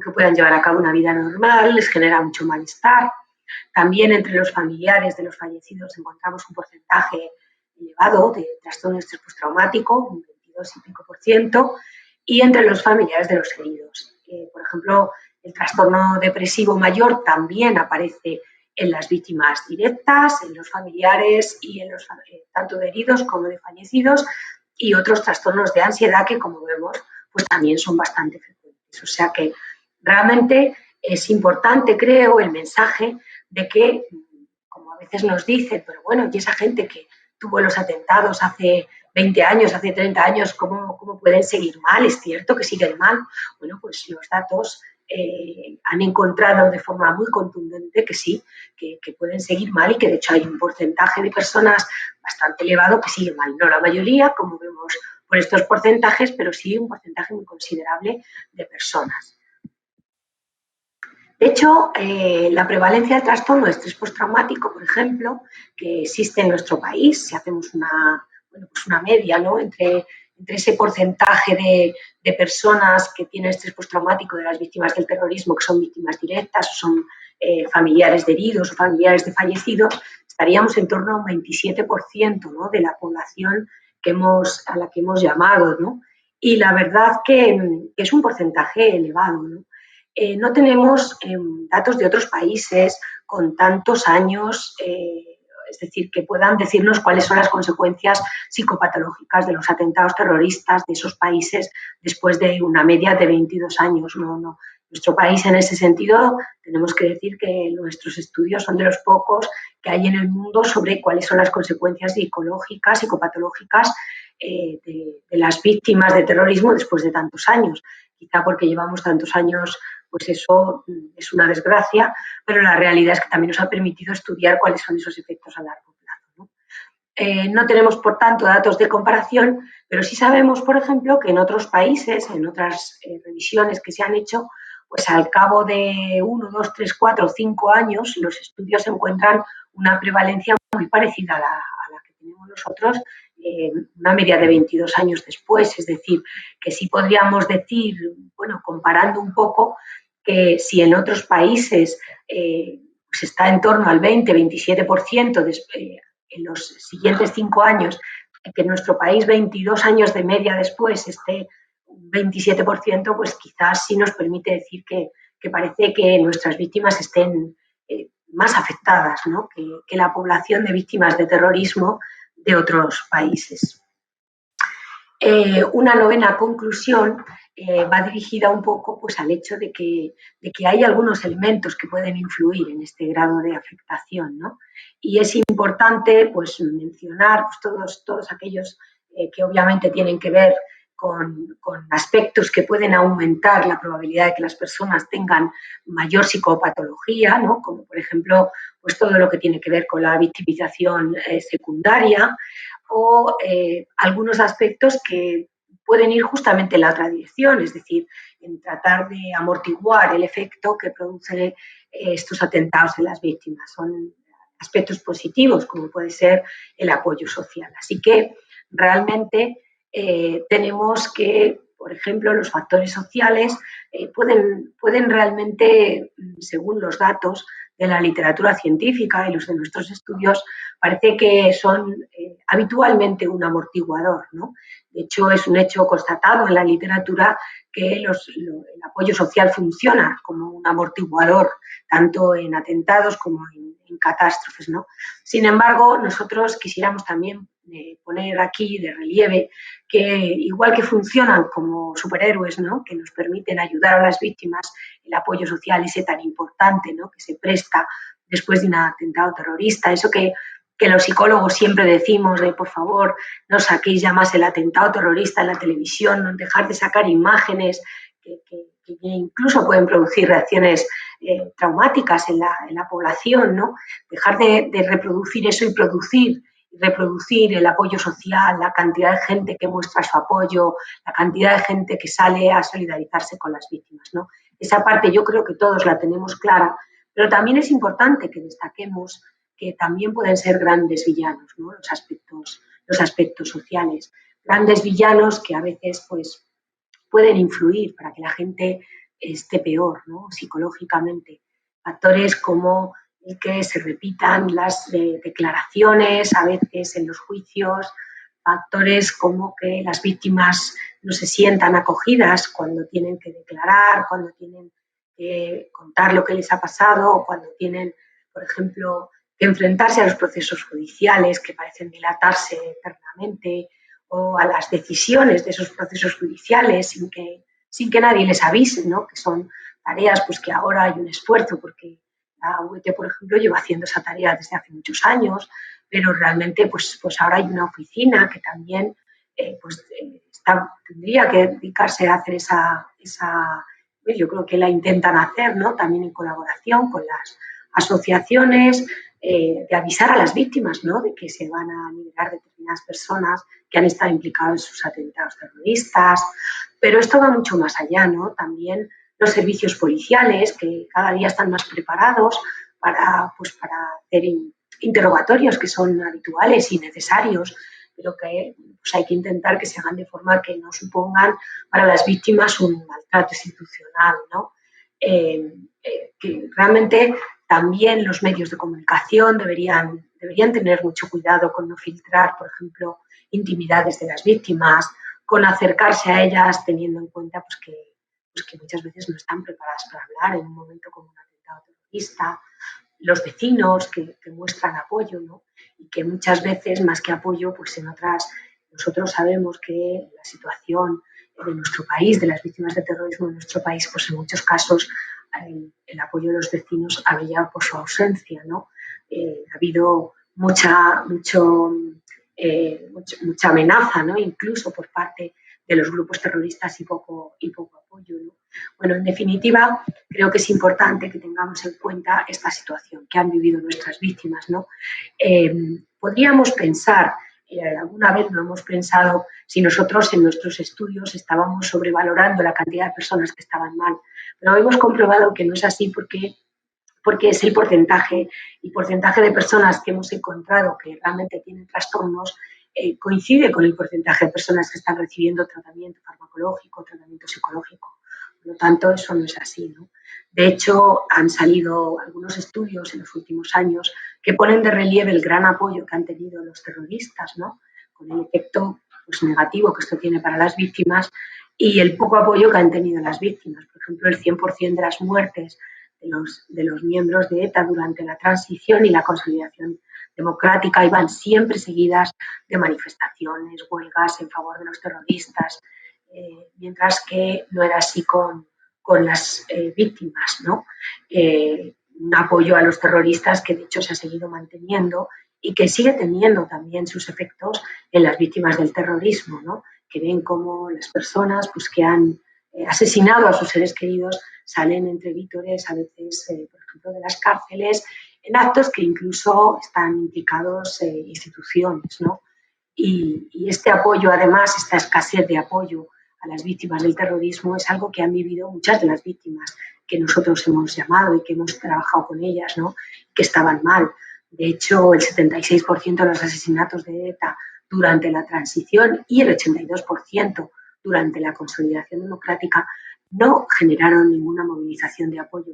que puedan llevar a cabo una vida normal, les genera mucho malestar. También entre los familiares de los fallecidos encontramos un porcentaje elevado de trastorno de estrés postraumático, un 22 y pico %, y entre los familiares de los heridos. Por ejemplo, El trastorno depresivo mayor también aparece en las víctimas directas, en los familiares y en los tanto de heridos como de fallecidos, y otros trastornos de ansiedad que, como vemos, pues también son bastante frecuentes. O sea que realmente es importante, creo, el mensaje de que, como a veces nos dicen, pero bueno, y esa gente que tuvo los atentados hace 20 años, hace 30 años, ¿cómo pueden seguir mal? ¿Es cierto que siguen mal? Bueno, pues los datos han encontrado de forma muy contundente que sí, que pueden seguir mal y que de hecho hay un porcentaje de personas bastante elevado que sigue mal. No la mayoría, como vemos por estos porcentajes, pero sí un porcentaje muy considerable de personas. De hecho, la prevalencia del trastorno de estrés postraumático, por ejemplo, que existe en nuestro país, si hacemos una media, ¿no?, entre ese porcentaje de personas que tienen estrés postraumático de las víctimas del terrorismo, que son víctimas directas, o son familiares de heridos o familiares de fallecidos, estaríamos en torno a un 27%, ¿no?, de la población a la que hemos llamado, ¿no? Y la verdad que es un porcentaje elevado, ¿no? No tenemos datos de otros países con tantos años, es decir, que puedan decirnos cuáles son las consecuencias psicopatológicas de los atentados terroristas de esos países después de una media de 22 años. No. Nuestro país, en ese sentido, tenemos que decir que nuestros estudios son de los pocos que hay en el mundo sobre cuáles son las consecuencias psicológicas, psicopatológicas de las víctimas de terrorismo después de tantos años. Quizá porque llevamos tantos años, pues eso es una desgracia, pero la realidad es que también nos ha permitido estudiar cuáles son esos efectos a largo plazo, ¿no? No tenemos, por tanto, datos de comparación, pero sí sabemos, por ejemplo, que en otros países, en otras revisiones que se han hecho, pues al cabo de 1, 2, 3, 4, 5 años, los estudios encuentran una prevalencia muy parecida a la que tenemos nosotros, una media de 22 años después. Es decir, que sí podríamos decir, bueno, comparando un poco, que si en otros países pues está en torno al 20-27% en los siguientes 5 años, que en nuestro país 22 años de media después esté un 27%, pues quizás sí nos permite decir que parece que nuestras víctimas estén más afectadas, ¿no?, que la población de víctimas de terrorismo de otros países. Una novena conclusión va dirigida un poco, pues, al hecho de que hay algunos elementos que pueden influir en este grado de afectación, ¿no? Y es importante, pues, mencionar, pues, todos aquellos que obviamente tienen que ver con aspectos que pueden aumentar la probabilidad de que las personas tengan mayor psicopatología, ¿no?, como por ejemplo, pues todo lo que tiene que ver con la victimización secundaria, o algunos aspectos que pueden ir justamente en la otra dirección, es decir, en tratar de amortiguar el efecto que producen estos atentados en las víctimas. Son aspectos positivos, como puede ser el apoyo social. Así que realmente tenemos que, por ejemplo, los factores sociales pueden realmente, según los datos de la literatura científica y los de nuestros estudios, parece que son habitualmente un amortiguador, ¿no? De hecho, es un hecho constatado en la literatura que el apoyo social funciona como un amortiguador, tanto en atentados como en catástrofes, ¿no? Sin embargo, nosotros quisiéramos también poner aquí de relieve que, igual que funcionan como superhéroes, ¿no?, que nos permiten ayudar a las víctimas, el apoyo social ese tan importante, ¿no?, que se presta después de un atentado terrorista, eso que los psicólogos siempre decimos de, por favor, no saquéis ya más el atentado terrorista en la televisión, no dejar de sacar imágenes que incluso pueden producir reacciones traumáticas en la población, ¿no? Dejar de reproducir eso y reproducir el apoyo social, la cantidad de gente que muestra su apoyo, la cantidad de gente que sale a solidarizarse con las víctimas, ¿no? Esa parte yo creo que todos la tenemos clara, pero también es importante que destaquemos que también pueden ser grandes villanos, ¿no?, los aspectos sociales. Grandes villanos que a veces, pues, pueden influir para que la gente esté peor, ¿no?, psicológicamente. Factores como el que se repitan las declaraciones a veces en los juicios, factores como que las víctimas no se sientan acogidas cuando tienen que declarar, cuando tienen contar lo que les ha pasado o cuando tienen, por ejemplo, que enfrentarse a los procesos judiciales que parecen dilatarse eternamente o a las decisiones de esos procesos judiciales sin que nadie les avise, ¿no? Que son tareas pues, que ahora hay un esfuerzo porque la UET, por ejemplo, lleva haciendo esa tarea desde hace muchos años, pero realmente pues ahora hay una oficina que también tendría que dedicarse a hacer pues yo creo que la intentan hacer, ¿no? También en colaboración con las asociaciones, de avisar a las víctimas, ¿no? De que se van a liberar determinadas personas que han estado implicadas en sus atentados terroristas, pero esto va mucho más allá, ¿no? También los servicios policiales que cada día están más preparados para hacer interrogatorios que son habituales y necesarios, pero que pues hay que intentar que se hagan de forma que no supongan para las víctimas un maltrato institucional, ¿no? Que realmente también los medios de comunicación deberían tener mucho cuidado con no filtrar, por ejemplo, intimidades de las víctimas, con acercarse a ellas teniendo en cuenta que muchas veces no están preparadas para hablar en un momento como un atentado terrorista, los vecinos que muestran apoyo, ¿no? Y que muchas veces, más que apoyo, pues en otras, nosotros sabemos que la situación de nuestro país, de las víctimas de terrorismo en nuestro país, pues en muchos casos el apoyo de los vecinos ha brillado por su ausencia, ¿no? Ha habido mucha amenaza, ¿no? Incluso por parte de los grupos terroristas y poco apoyo, ¿no? Bueno, en definitiva, creo que es importante que tengamos en cuenta esta situación que han vivido nuestras víctimas, ¿no? Podríamos pensar, alguna vez lo hemos pensado, si nosotros en nuestros estudios estábamos sobrevalorando la cantidad de personas que estaban mal, pero hemos comprobado que no es así porque es el porcentaje de personas que hemos encontrado que realmente tienen trastornos coincide con el porcentaje de personas que están recibiendo tratamiento farmacológico, tratamiento psicológico. Por lo tanto, eso no es así, ¿no? De hecho, han salido algunos estudios en los últimos años que ponen de relieve el gran apoyo que han tenido los terroristas, ¿no? Con el efecto pues, negativo que esto tiene para las víctimas y el poco apoyo que han tenido las víctimas. Por ejemplo, el 100% de las muertes de los miembros de ETA durante la transición y la consolidación democrática iban siempre seguidas de manifestaciones, huelgas en favor de los terroristas, mientras que no era así con las víctimas, ¿no? Un apoyo a los terroristas que de hecho se ha seguido manteniendo y que sigue teniendo también sus efectos en las víctimas del terrorismo, ¿no? Que ven cómo las personas pues, que han asesinado a sus seres queridos salen entre vítores, a veces, por ejemplo, de las cárceles, en actos que incluso están implicados instituciones, ¿no? Y este apoyo, además, esta escasez de apoyo a las víctimas del terrorismo es algo que han vivido muchas de las víctimas que nosotros hemos llamado y que hemos trabajado con ellas, ¿no? Que estaban mal. De hecho, el 76% de los asesinatos de ETA durante la transición y el 82% durante la consolidación democrática no generaron ninguna movilización de apoyo.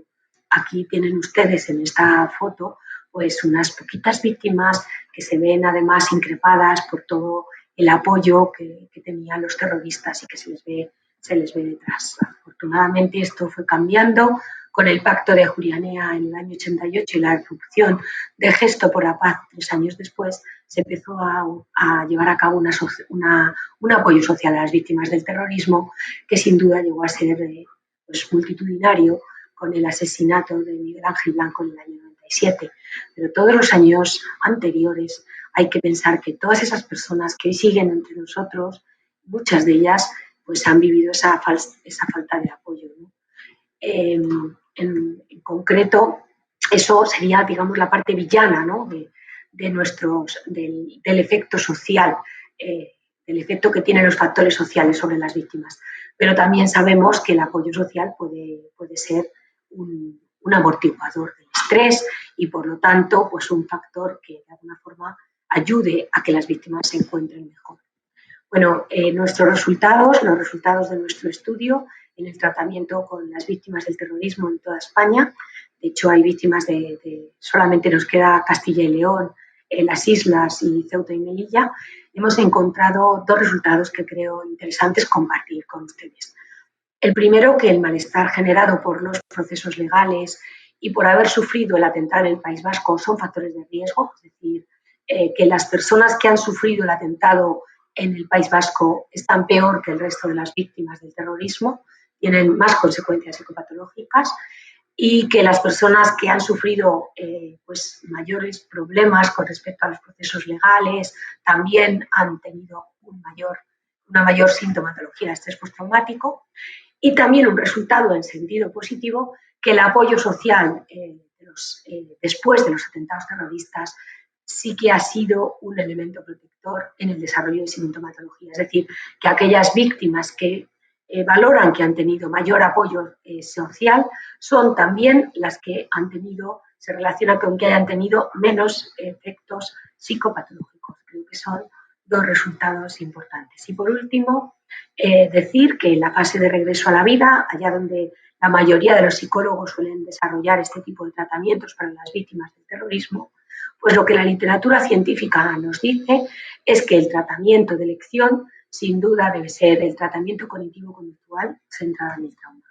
Aquí tienen ustedes en esta foto pues unas poquitas víctimas que se ven además increpadas por todo el apoyo que tenían los terroristas y que se les ve detrás. Afortunadamente esto fue cambiando con el Pacto de Ajurianea en el año 88 y la erupción de Gesto por la Paz 3 años después, se empezó a llevar a cabo un apoyo social a las víctimas del terrorismo que sin duda llegó a ser pues, multitudinario con el asesinato de Miguel Ángel Blanco en el año 97. Pero todos los años anteriores hay que pensar que todas esas personas que hoy siguen entre nosotros, muchas de ellas pues han vivido esa falta de apoyo, ¿no? En concreto, eso sería, digamos, la parte villana, ¿no? del efecto social, del efecto que tienen los factores sociales sobre las víctimas. Pero también sabemos que el apoyo social puede ser un amortiguador del estrés y, por lo tanto, pues un factor que de alguna forma ayude a que las víctimas se encuentren mejor. Bueno, los resultados de nuestro estudio en el tratamiento con las víctimas del terrorismo en toda España. De hecho, hay víctimas solamente nos queda Castilla y León, las islas y Ceuta y Melilla. Hemos encontrado 2 resultados que creo interesantes compartir con ustedes. El primero, que el malestar generado por los procesos legales y por haber sufrido el atentado en el País Vasco son factores de riesgo, es decir, que las personas que han sufrido el atentado en el País Vasco están peor que el resto de las víctimas del terrorismo, tienen más consecuencias psicopatológicas, y que las personas que han sufrido pues mayores problemas con respecto a los procesos legales también han tenido una mayor sintomatología de estrés postraumático, y también un resultado en sentido positivo, que el apoyo social después de los atentados terroristas sí que ha sido un elemento protector en el desarrollo de sintomatología. Es decir, que aquellas víctimas que valoran que han tenido mayor apoyo social son también las que se relaciona con que hayan tenido menos efectos psicopatológicos. Creo que son dos resultados importantes. Y por último, decir que en la fase de regreso a la vida, allá donde la mayoría de los psicólogos suelen desarrollar este tipo de tratamientos para las víctimas del terrorismo, pues lo que la literatura científica nos dice es que el tratamiento de elección sin duda debe ser el tratamiento cognitivo-conductual centrado en el trauma.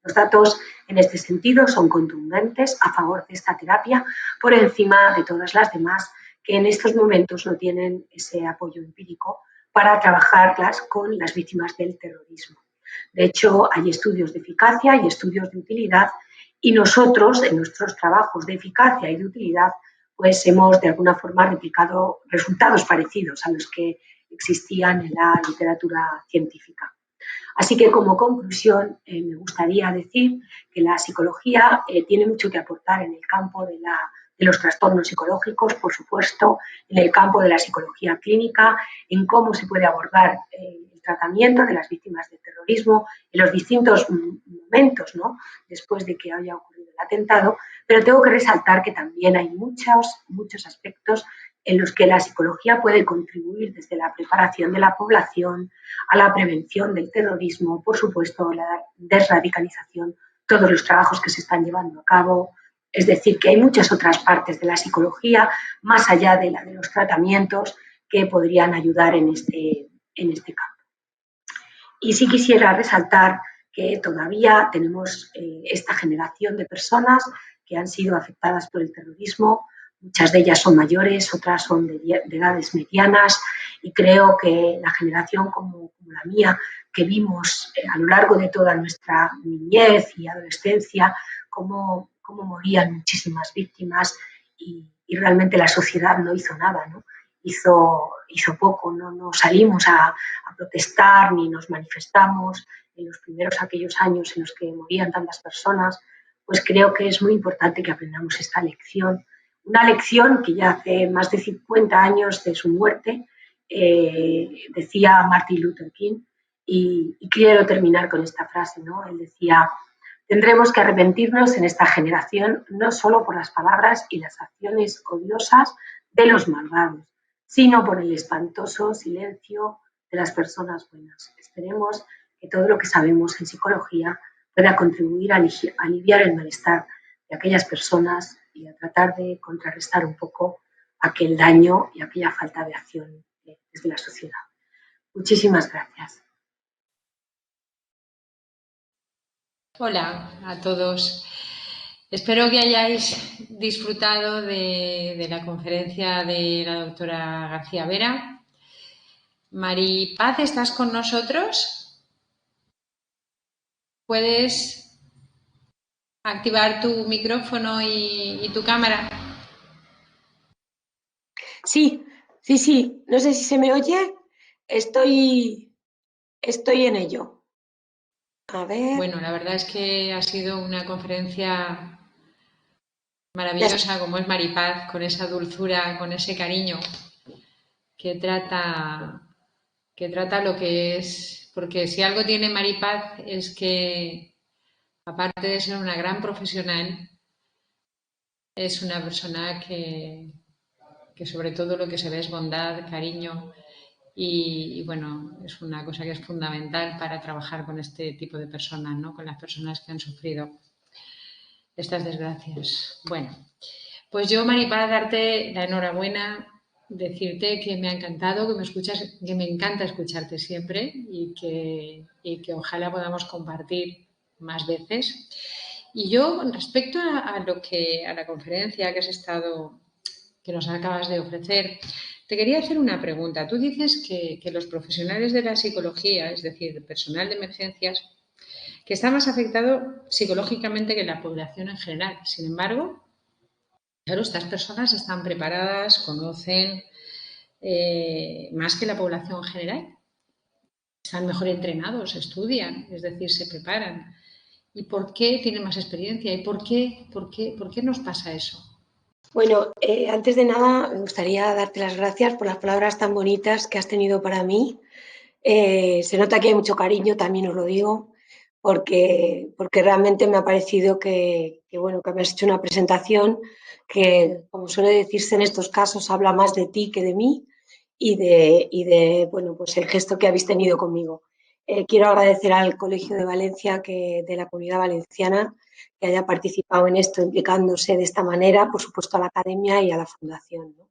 Los datos en este sentido son contundentes a favor de esta terapia por encima de todas las demás que en estos momentos no tienen ese apoyo empírico para trabajarlas con las víctimas del terrorismo. De hecho, hay estudios de eficacia y estudios de utilidad, y nosotros, en nuestros trabajos de eficacia y de utilidad, pues hemos de alguna forma replicado resultados parecidos a los que existían en la literatura científica. Así que, como conclusión, me gustaría decir que la psicología tiene mucho que aportar en el campo de los trastornos psicológicos, por supuesto, en el campo de la psicología clínica, en cómo se puede abordar el tratamiento de las víctimas del terrorismo en los distintos momentos, ¿no?, después de que haya ocurrido el atentado, pero tengo que resaltar que también hay muchos aspectos en los que la psicología puede contribuir desde la preparación de la población a la prevención del terrorismo, por supuesto, la desradicalización, todos los trabajos que se están llevando a cabo. Es decir, que hay muchas otras partes de la psicología, más allá de la de los tratamientos, que podrían ayudar en este campo. Y sí quisiera resaltar que todavía tenemos esta generación de personas que han sido afectadas por el terrorismo. Muchas de ellas son mayores, otras son de edades medianas, y creo que la generación como la mía, que vimos a lo largo de toda nuestra niñez y adolescencia cómo morían muchísimas víctimas, y realmente la sociedad no hizo nada, ¿no? Hizo poco, no salimos a protestar ni nos manifestamos en los primeros aquellos años en los que morían tantas personas. Pues creo que es muy importante que aprendamos esta lección. Una lección que ya hace más de 50 años de su muerte decía Martin Luther King, y quiero terminar con esta frase, ¿no? Él decía: tendremos que arrepentirnos en esta generación no solo por las palabras y las acciones odiosas de los malvados, sino por el espantoso silencio de las personas buenas. Esperemos que todo lo que sabemos en psicología pueda contribuir a aliviar el malestar de aquellas personas y a tratar de contrarrestar un poco aquel daño y aquella falta de acción desde la sociedad. Muchísimas gracias.
Hola a todos. Espero que hayáis disfrutado de la conferencia de la doctora García Vera. Mari Paz, ¿estás con nosotros? ¿Puedes activar tu micrófono y tu cámara?
Sí. No sé si se me oye. Estoy en ello. A ver.
Bueno, la verdad es que ha sido una conferencia maravillosa, como es Mari Paz, con esa dulzura, con ese cariño que trata lo que es, porque si algo tiene Mari Paz es que, aparte de ser una gran profesional, es una persona que sobre todo lo que se ve es bondad, cariño, y bueno, es una cosa que es fundamental para trabajar con este tipo de personas, ¿no?, con las personas que han sufrido estas desgracias. Bueno, pues yo, Mari Paz, darte la enhorabuena decirte que me ha encantado, que me escuchas, que me encanta escucharte siempre y que ojalá podamos compartir más veces. Y yo, respecto a lo que, a la conferencia que has estado, que nos acabas de ofrecer, te quería hacer una pregunta. Tú dices que los profesionales de la psicología, es decir, el personal de emergencias, que está más afectado psicológicamente que la población en general. Sin embargo, claro, estas personas están preparadas, conocen más que la población general, están mejor entrenados, estudian, es decir, se preparan. ¿Y por qué tienen más experiencia? ¿Y por qué nos pasa eso?
Bueno, antes de nada me gustaría darte las gracias por las palabras tan bonitas que has tenido para mí. Se nota que hay mucho cariño, también os lo digo, porque realmente me ha parecido bueno, que me has hecho una presentación que, como suele decirse en estos casos, habla más de ti que de mí bueno, pues el gesto que habéis tenido conmigo. Quiero agradecer al Colegio de Valencia, de la Comunidad Valenciana, que haya participado en esto, implicándose de esta manera, por supuesto a la Academia y a la Fundación, ¿no?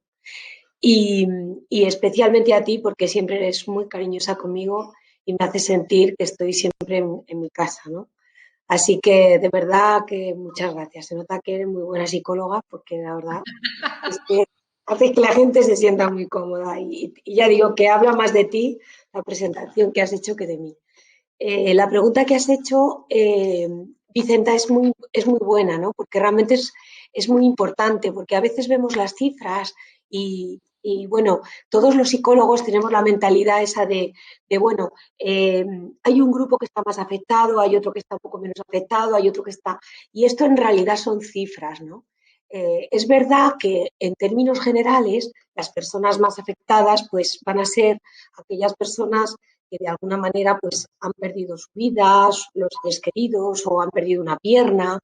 Y, y especialmente a ti, porque siempre eres muy cariñosa conmigo y me hace sentir que estoy siempre en mi casa, ¿no? Así que de verdad que muchas gracias. Se nota que eres muy buena psicóloga, porque la verdad es que hace que la gente se sienta muy cómoda y ya digo que habla más de ti la presentación que has hecho que de mí. La pregunta que has hecho, Vicenta, es muy buena, ¿no? Porque realmente es muy importante, porque a veces vemos las cifras bueno, todos los psicólogos tenemos la mentalidad esa bueno, hay un grupo que está más afectado, hay otro que está un poco menos afectado, hay otro que está... Y esto en realidad son cifras, ¿no? Es verdad que en términos generales las personas más afectadas pues van a ser aquellas personas que de alguna manera pues han perdido su vida, los seres queridos o han perdido una pierna.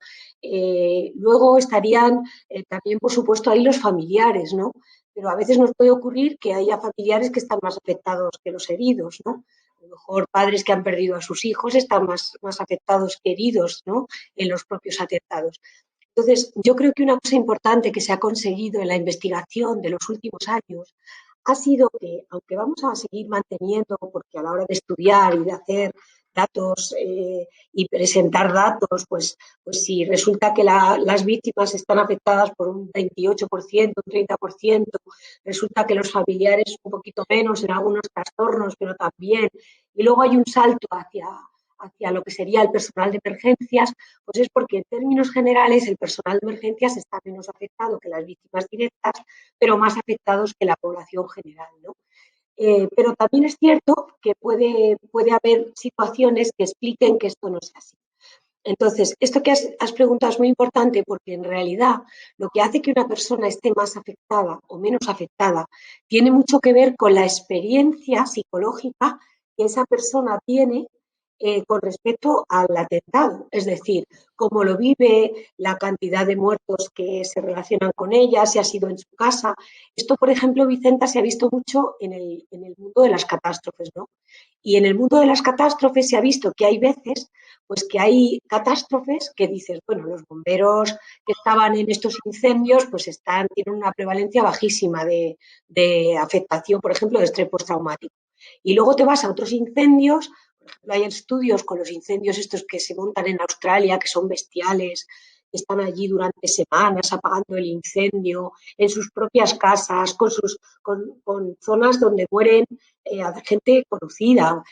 Luego estarían también, por supuesto, ahí los familiares, ¿no? Pero a veces nos puede ocurrir que haya familiares que están más afectados que los heridos, ¿no? A lo mejor padres que han perdido a sus hijos están más afectados que heridos, ¿no? En los propios atentados. Entonces, yo creo que una cosa importante que se ha conseguido en la investigación de los últimos años ha sido que, aunque vamos a seguir manteniendo, porque a la hora de estudiar y de hacer datos y presentar datos, pues si resulta que las víctimas están afectadas por un 28%, un 30%, resulta que los familiares un poquito menos en algunos trastornos, pero también, y luego hay un salto hacia lo que sería el personal de emergencias, pues es porque en términos generales el personal de emergencias está menos afectado que las víctimas directas, pero más afectados que la población general, ¿no? Pero también es cierto que puede haber situaciones que expliquen que esto no sea así. Entonces, esto que has preguntado es muy importante porque en realidad lo que hace que una persona esté más afectada o menos afectada tiene mucho que ver con la experiencia psicológica que esa persona tiene con respecto al atentado, es decir, cómo lo vive, la cantidad de muertos que se relacionan con ella, si ha sido en su casa. Esto, por ejemplo, Vicenta, se ha visto mucho en el mundo de las catástrofes, ¿no? Y en el mundo de las catástrofes se ha visto que hay veces, pues que hay catástrofes que dices, bueno, los bomberos que estaban en estos incendios, pues tienen una prevalencia bajísima de afectación, por ejemplo, de estrés postraumático. Y luego te vas a otros incendios, por ejemplo, hay estudios con los incendios estos que se montan en Australia, que son bestiales, que están allí durante semanas apagando el incendio, en sus propias casas, con zonas donde mueren gente conocida,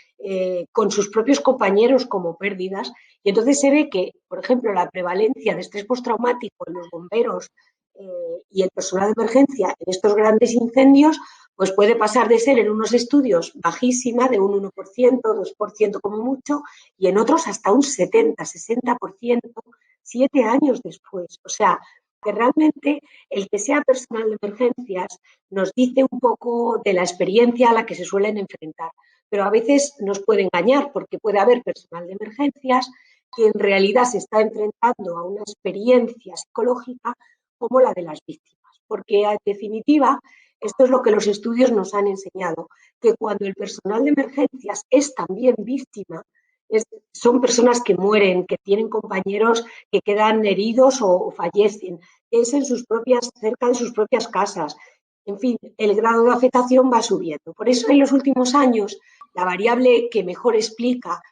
con sus propios compañeros como pérdidas. Y entonces se ve que, por ejemplo, la prevalencia de estrés postraumático en los bomberos y el personal de emergencia en estos grandes incendios, pues puede pasar de ser en unos estudios bajísima, de un 1%, 2% como mucho, y en otros hasta un 70, 60%, 7 años después. O sea, que realmente el que sea personal de emergencias nos dice un poco de la experiencia a la que se suelen enfrentar. Pero a veces nos puede engañar porque puede haber personal de emergencias que en realidad se está enfrentando a una experiencia psicológica como la de las víctimas. Porque en definitiva, esto es lo que los estudios nos han enseñado, que cuando el personal de emergencias es también víctima, son personas que mueren, que tienen compañeros que quedan heridos o fallecen, es cerca de sus propias casas, en fin, el grado de afectación va subiendo. Por eso en los últimos años la variable que mejor explica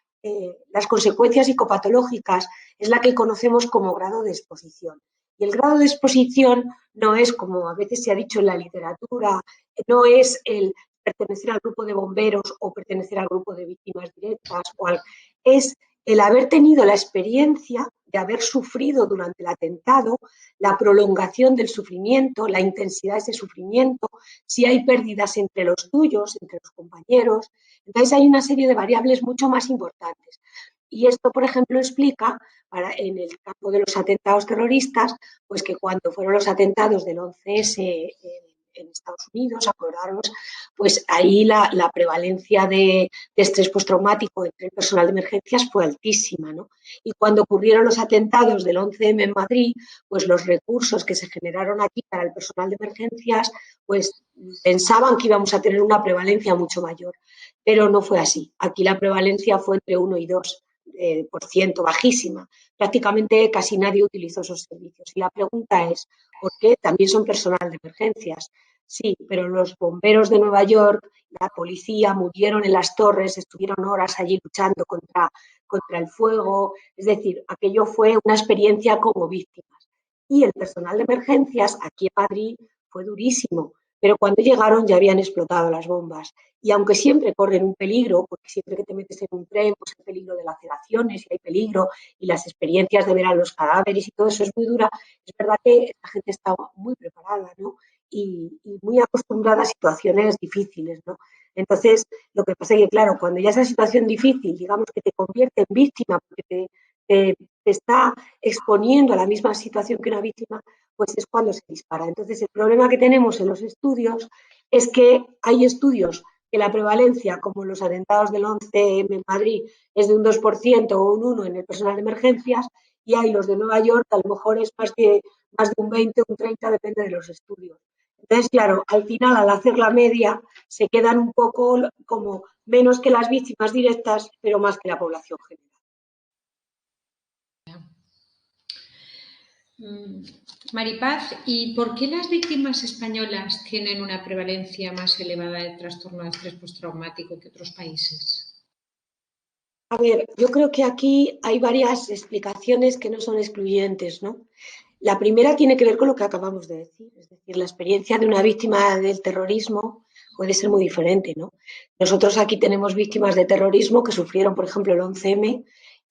las consecuencias psicopatológicas es la que conocemos como grado de exposición. Y el grado de exposición no es, como a veces se ha dicho en la literatura, no es el pertenecer al grupo de bomberos o pertenecer al grupo de víctimas directas, es el haber tenido la experiencia de haber sufrido durante el atentado, la prolongación del sufrimiento, la intensidad de ese sufrimiento, si hay pérdidas entre los tuyos, entre los compañeros. Entonces hay una serie de variables mucho más importantes. Y esto, por ejemplo, explica, en el campo de los atentados terroristas, pues que cuando fueron los atentados del 11S en Estados Unidos, acordaros, pues ahí la prevalencia de estrés postraumático entre el personal de emergencias fue altísima, ¿no? Y cuando ocurrieron los atentados del 11M en Madrid, pues los recursos que se generaron aquí para el personal de emergencias, pues pensaban que íbamos a tener una prevalencia mucho mayor, pero no fue así. Aquí la prevalencia fue entre 1 y 2%, bajísima. Prácticamente casi nadie utilizó esos servicios. Y la pregunta es, ¿por qué? También son personal de emergencias. Sí, pero los bomberos de Nueva York, la policía, murieron en las torres, estuvieron horas allí luchando contra el fuego. Es decir, aquello fue una experiencia como víctimas. Y el personal de emergencias aquí en Madrid fue durísimo, pero cuando llegaron ya habían explotado las bombas. Y aunque siempre corren un peligro, porque siempre que te metes en un tren, pues hay peligro de laceraciones y hay peligro, y las experiencias de ver a los cadáveres y todo eso es muy dura, es verdad que la gente estaba muy preparada, ¿no? Y muy acostumbrada a situaciones difíciles, ¿no? Entonces, lo que pasa es que, claro, cuando ya esa situación difícil, digamos que te convierte en víctima, porque te está exponiendo a la misma situación que una víctima, pues es cuando se dispara. Entonces, el problema que tenemos en los estudios es que hay estudios que la prevalencia, como los atentados del 11M en Madrid, es de un 2% o un 1% en el personal de emergencias, y hay los de Nueva York, que a lo mejor es más de un 20, un 30, depende de los estudios. Entonces, claro, al final, al hacer la media, se quedan un poco como menos que las víctimas directas, pero más que la población general.
Maripaz, ¿y por qué las víctimas españolas tienen una prevalencia más elevada de trastorno de estrés postraumático que otros países?
A ver, yo creo que aquí hay varias explicaciones que no son excluyentes, ¿no? La primera tiene que ver con lo que acabamos de decir, es decir, la experiencia de una víctima del terrorismo puede ser muy diferente, ¿no? Nosotros aquí tenemos víctimas de terrorismo que sufrieron, por ejemplo, el 11M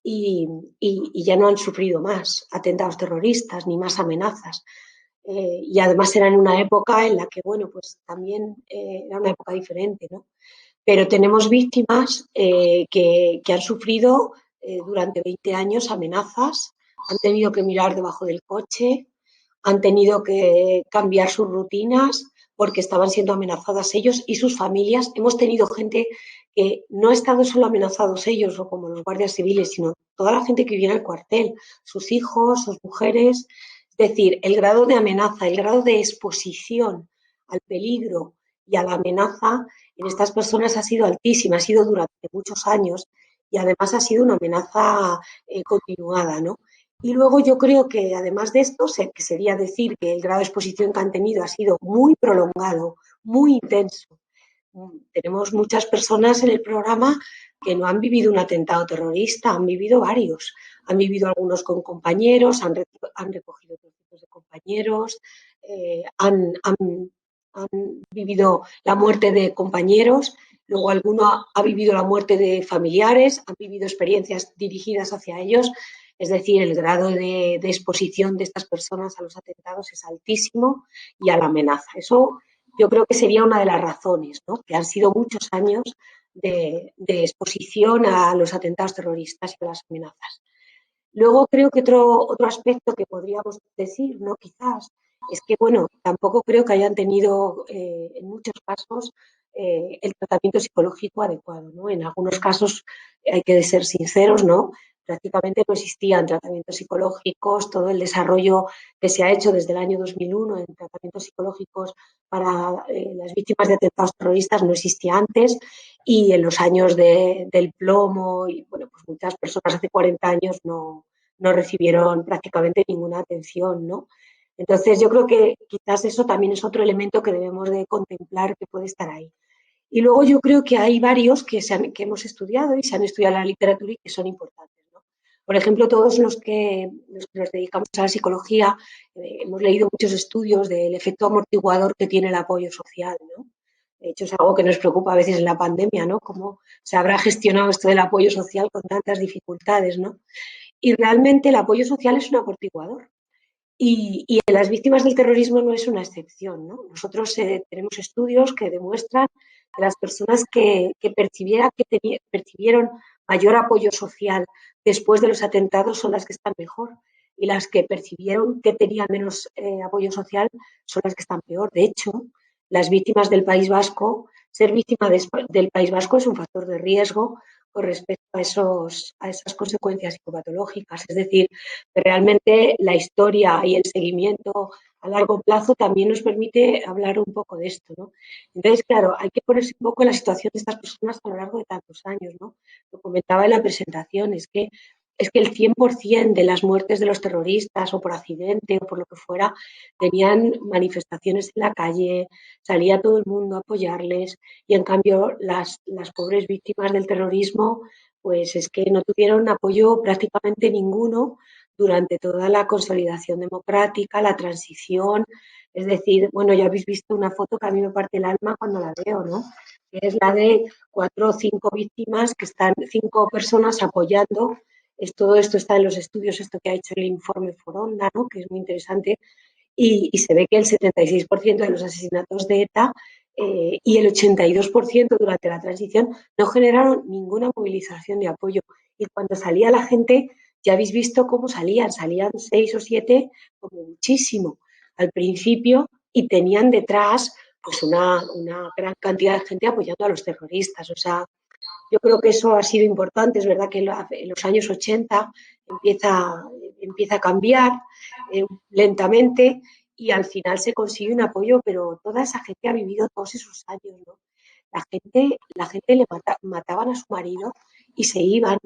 y ya no han sufrido más atentados terroristas ni más amenazas. Y además era en una época en la que, bueno, pues también era una época diferente, ¿no? Pero tenemos víctimas que han sufrido durante 20 años amenazas, han tenido que mirar debajo del coche, han tenido que cambiar sus rutinas porque estaban siendo amenazadas ellos y sus familias. Hemos tenido gente que no ha estado solo amenazados ellos o como los guardias civiles, sino toda la gente que viene al cuartel, sus hijos, sus mujeres. Es decir, el grado de amenaza, el grado de exposición al peligro y a la amenaza en estas personas ha sido altísima, ha sido durante muchos años y además ha sido una amenaza continuada, ¿no? Y luego yo creo que además de esto, que sería decir que el grado de exposición que han tenido ha sido muy prolongado, muy intenso. Tenemos muchas personas en el programa que no han vivido un atentado terrorista, han vivido varios. Han vivido algunos con compañeros, han recogido trocitos de compañeros, han vivido la muerte de compañeros, luego alguno ha vivido la muerte de familiares, han vivido experiencias dirigidas hacia ellos. Es decir, el grado de exposición de estas personas a los atentados es altísimo y a la amenaza. Eso yo creo que sería una de las razones, ¿no? Que han sido muchos años de exposición a los atentados terroristas y a las amenazas. Luego creo que otro aspecto que podríamos decir, ¿no? Quizás, es que, bueno, tampoco creo que hayan tenido en muchos casos el tratamiento psicológico adecuado, ¿no? En algunos casos hay que ser sinceros, ¿no? Prácticamente no existían tratamientos psicológicos, todo el desarrollo que se ha hecho desde el año 2001 en tratamientos psicológicos para las víctimas de atentados terroristas no existía antes y en los años del plomo y, bueno, pues muchas personas hace 40 años no recibieron prácticamente ninguna atención, ¿no? Entonces, yo creo que quizás eso también es otro elemento que debemos de contemplar que puede estar ahí. Y luego yo creo que hay varios que hemos estudiado y se han estudiado en la literatura y que son importantes, ¿no? Por ejemplo, todos los que nos dedicamos a la psicología hemos leído muchos estudios del efecto amortiguador que tiene el apoyo social, ¿no? De hecho, es algo que nos preocupa a veces en la pandemia, ¿no? Cómo se habrá gestionado esto del apoyo social con tantas dificultades, ¿no? Y realmente el apoyo social es un amortiguador. Y en las víctimas del terrorismo no es una excepción, ¿no? Nosotros tenemos estudios que demuestran que las personas que percibieron mayor apoyo social después de los atentados son las que están mejor y las que percibieron que tenían menos apoyo social son las que están peor. De hecho, las víctimas del País Vasco, ser víctima del País Vasco es un factor de riesgo con respecto a esas consecuencias psicopatológicas. Es decir, realmente la historia y el seguimiento a largo plazo también nos permite hablar un poco de esto, ¿no? Entonces, claro, hay que ponerse un poco en la situación de estas personas a lo largo de tantos años, ¿no? Lo comentaba en la presentación, es que el 100% de las muertes de los terroristas o por accidente o por lo que fuera tenían manifestaciones en la calle, salía todo el mundo a apoyarles y en cambio las pobres víctimas del terrorismo pues es que no tuvieron apoyo prácticamente ninguno durante toda la consolidación democrática, la transición. Es decir, bueno, ya habéis visto una foto que a mí me parte el alma cuando la veo, ¿no? Que es la de 4 o 5 víctimas que están, 5 personas apoyando. Todo esto está en los estudios, esto que ha hecho el informe Foronda, ¿no? Que es muy interesante, y se ve que el 76% de los asesinatos de ETA y el 82% durante la transición no generaron ninguna movilización de apoyo. Y cuando salía la gente, ya habéis visto cómo salían 6 o 7, como muchísimo, al principio, y tenían detrás pues una gran cantidad de gente apoyando a los terroristas. O sea, yo creo que eso ha sido importante. Es verdad que en los años 80 empieza a cambiar lentamente y al final se consigue un apoyo, pero toda esa gente ha vivido todos esos años, ¿no? La gente mataban a su marido y se iban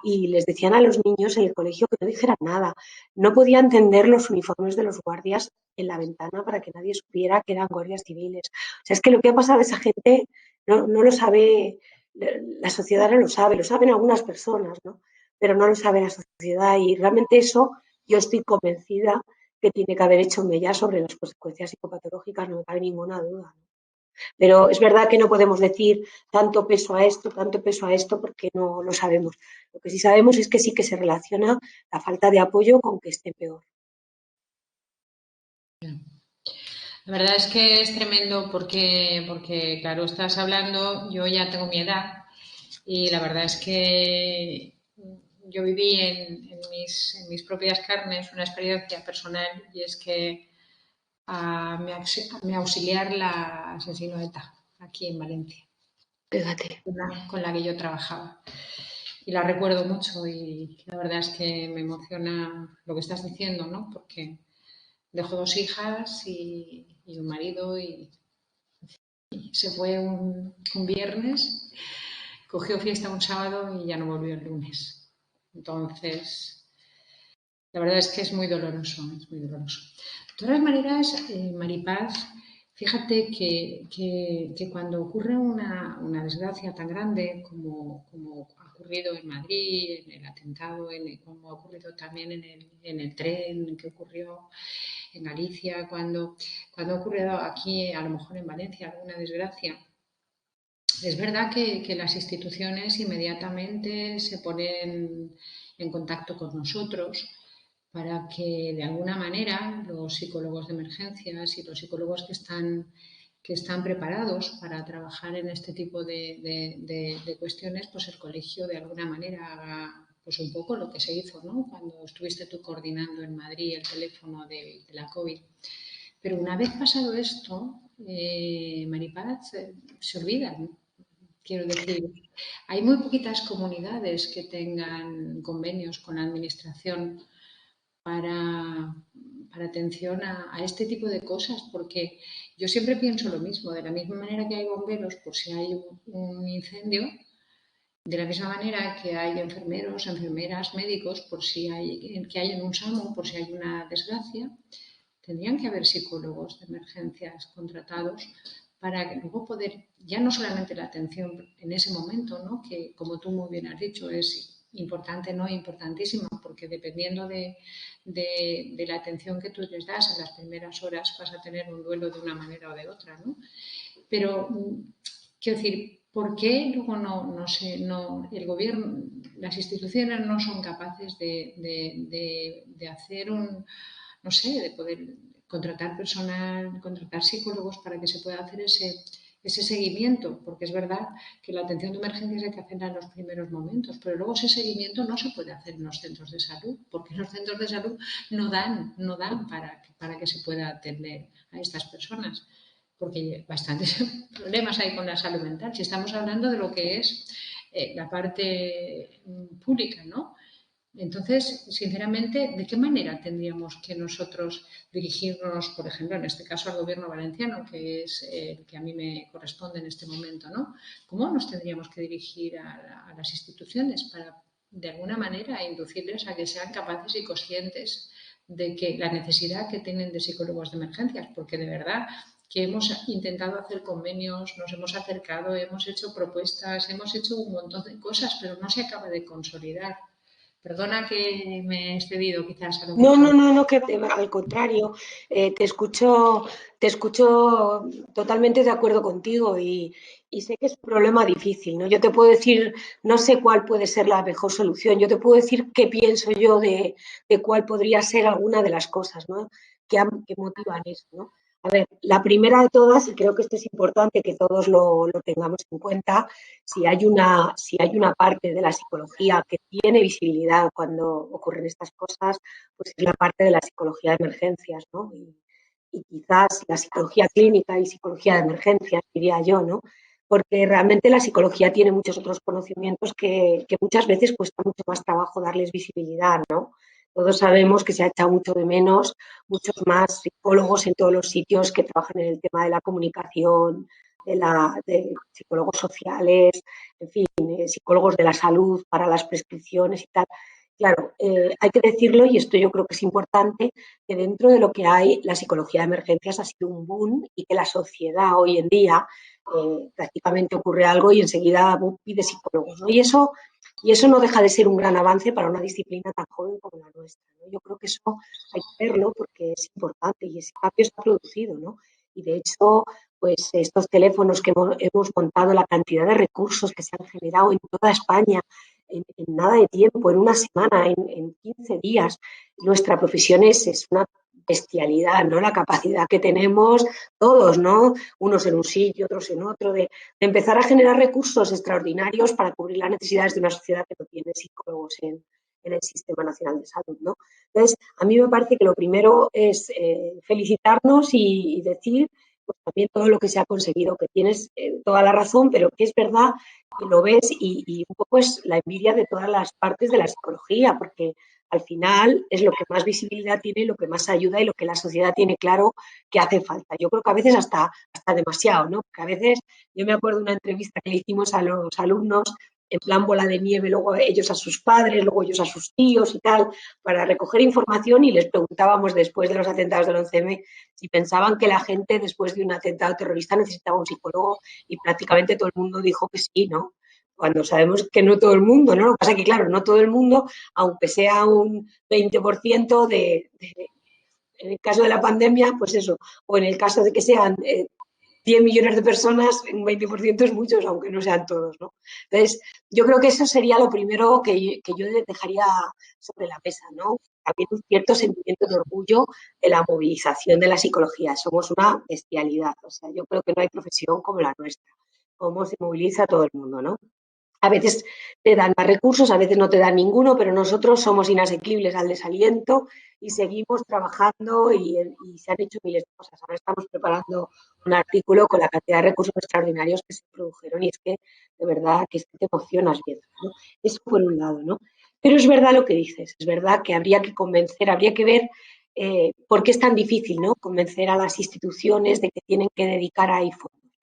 y les decían a los niños en el colegio que no dijeran nada. No podían tender los uniformes de los guardias en la ventana para que nadie supiera que eran guardias civiles. O sea, es que lo que ha pasado a esa gente no lo sabe, la sociedad no lo sabe, lo saben algunas personas, ¿no? Pero no lo sabe la sociedad y realmente eso yo estoy convencida que tiene que haber hecho mella sobre las consecuencias psicopatológicas, no me cabe ninguna duda. Pero es verdad que no podemos decir tanto peso a esto, porque no lo sabemos. Lo que sí sabemos es que sí que se relaciona la falta de apoyo con que esté peor.
La verdad es que es tremendo porque, claro, estás hablando, yo ya tengo mi edad y la verdad es que yo viví en mis propias carnes una experiencia personal y es que me auxiliar la asesino de ETA aquí en Valencia,
Fíjate.
con la que yo trabajaba. Y la recuerdo mucho y la verdad es que me emociona lo que estás diciendo, ¿no? Porque dejo 2 hijas y un marido y se fue un viernes, cogió fiesta un sábado y ya no volvió el lunes. Entonces, la verdad es que es muy doloroso, es muy doloroso. De todas maneras, Maripaz, fíjate que cuando ocurre una desgracia tan grande como ha ocurrido en Madrid, en el atentado, como ha ocurrido también en el tren que ocurrió en Galicia, cuando ha ocurrido aquí, a lo mejor en Valencia, alguna desgracia, es verdad que las instituciones inmediatamente se ponen en contacto con nosotros para que de alguna manera los psicólogos de emergencias y los psicólogos que están preparados para trabajar en este tipo de cuestiones, pues el colegio de alguna manera haga pues un poco lo que se hizo, ¿no? Cuando estuviste tú coordinando en Madrid el teléfono de la COVID. Pero una vez pasado esto, Maripaz, se olvidan. Quiero decir, hay muy poquitas comunidades que tengan convenios con la administración para atención a este tipo de cosas, porque yo siempre pienso lo mismo, de la misma manera que hay bomberos por si hay un incendio, de la misma manera que hay enfermeros, enfermeras, médicos, por si hay, que hay en un SAMU, por si hay una desgracia, tendrían que haber psicólogos de emergencias contratados para luego poder, ya no solamente la atención en ese momento, ¿no? Que como tú muy bien has dicho es importante, no importantísima, porque dependiendo de la atención que tú les das en las primeras horas vas a tener un duelo de una manera o de otra, ¿no? Pero, quiero decir, ¿por qué luego el gobierno, las instituciones no son capaces de hacer no sé, de poder contratar personal, contratar psicólogos para que se pueda hacer ese seguimiento? Porque es verdad que la atención de emergencias hay que hacerla en los primeros momentos, pero luego ese seguimiento no se puede hacer en los centros de salud, porque los centros de salud no dan para que se pueda atender a estas personas, porque hay bastantes problemas hay con la salud mental. Si estamos hablando de lo que es la parte pública, ¿no? Entonces, sinceramente, ¿de qué manera tendríamos que nosotros dirigirnos, por ejemplo, en este caso al gobierno valenciano, que es el que a mí me corresponde en este momento, ¿no? ¿Cómo nos tendríamos que dirigir a las instituciones para, de alguna manera, inducirles a que sean capaces y conscientes de que la necesidad que tienen de psicólogos de emergencias? Porque de verdad que hemos intentado hacer convenios, nos hemos acercado, hemos hecho propuestas, hemos hecho un montón de cosas, pero no se acaba de consolidar. Perdona que me he excedido quizás a lo
No,
mejor.
no, no, no, que al contrario, te escucho totalmente de acuerdo contigo y sé que es un problema difícil, ¿no? Yo te puedo decir, no sé cuál puede ser la mejor solución, yo te puedo decir qué pienso yo de cuál podría ser alguna de las cosas, ¿no? Que motivan eso, ¿no? A ver, la primera de todas, y creo que esto es importante que todos lo tengamos en cuenta, si hay una parte de la psicología que tiene visibilidad cuando ocurren estas cosas, pues es la parte de la psicología de emergencias, ¿no? Y quizás la psicología clínica y psicología de emergencias, diría yo, ¿no? Porque realmente la psicología tiene muchos otros conocimientos que muchas veces cuesta mucho más trabajo darles visibilidad, ¿no? Todos sabemos que se ha echado mucho de menos muchos más psicólogos en todos los sitios que trabajan en el tema de la comunicación, de psicólogos sociales, en fin, psicólogos de la salud para las prescripciones y tal. Claro, hay que decirlo, y esto yo creo que es importante, que dentro de lo que hay, la psicología de emergencias ha sido un boom y que la sociedad hoy en día prácticamente ocurre algo y enseguida pide psicólogos, ¿no? Y eso no deja de ser un gran avance para una disciplina tan joven como la nuestra, ¿no? Yo creo que eso hay que verlo porque es importante y ese cambio está producido, ¿no? Y de hecho, pues estos teléfonos que hemos montado, la cantidad de recursos que se han generado en toda España, en nada de tiempo, en una semana, en 15 días. Nuestra profesión es una bestialidad, ¿no? La capacidad que tenemos todos, ¿no? Unos en un sitio, otros en otro, de empezar a generar recursos extraordinarios para cubrir las necesidades de una sociedad que no tiene psicólogos en el Sistema Nacional de Salud, ¿no? Entonces, a mí me parece que lo primero es felicitarnos y decir pues, también todo lo que se ha conseguido, que tienes toda la razón, pero que es verdad que lo ves y un poco es la envidia de todas las partes de la psicología, porque al final es lo que más visibilidad tiene, lo que más ayuda y lo que la sociedad tiene claro que hace falta. Yo creo que a veces hasta demasiado, ¿no? Porque a veces yo me acuerdo de una entrevista que le hicimos a los alumnos en plan bola de nieve, luego ellos a sus padres, luego ellos a sus tíos y tal, para recoger información y les preguntábamos después de los atentados del 11M si pensaban que la gente después de un atentado terrorista necesitaba un psicólogo y prácticamente todo el mundo dijo que sí, ¿no? Cuando sabemos que no todo el mundo, ¿no? Lo que pasa es que, claro, no todo el mundo, aunque sea un 20% en el caso de la pandemia, pues eso, o en el caso de que sean 10 millones de personas, un 20% es muchos, aunque no sean todos, ¿no? Entonces, yo creo que eso sería lo primero que yo dejaría sobre la mesa, ¿no? También un cierto sentimiento de orgullo de la movilización de la psicología. Somos una bestialidad, o sea, yo creo que no hay profesión como la nuestra, cómo se moviliza todo el mundo, ¿no? A veces te dan más recursos, a veces no te dan ninguno, pero nosotros somos inasequibles al desaliento y seguimos trabajando y se han hecho miles de cosas. Ahora estamos preparando un artículo con la cantidad de recursos extraordinarios que se produjeron y es que de verdad que es que te emocionas viendo, ¿no? Eso por un lado, ¿no? Pero es verdad lo que dices, es verdad que habría que convencer, habría que ver por qué es tan difícil, ¿no? Convencer a las instituciones de que tienen que dedicar ahí fondos.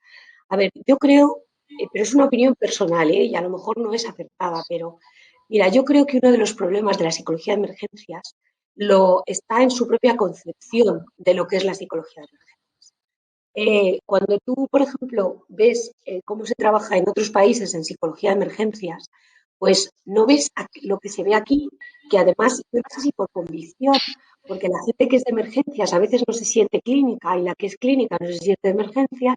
A ver, yo creo, pero es una opinión personal, y a lo mejor no es acertada, pero mira, yo creo que uno de los problemas de la psicología de emergencias está en su propia concepción de lo que es la psicología de emergencias. Cuando tú, por ejemplo, ves cómo se trabaja en otros países en psicología de emergencias, pues no ves lo que se ve aquí, que además, yo no sé si por convicción, porque la gente que es de emergencias a veces no se siente clínica y la que es clínica no se siente de emergencias,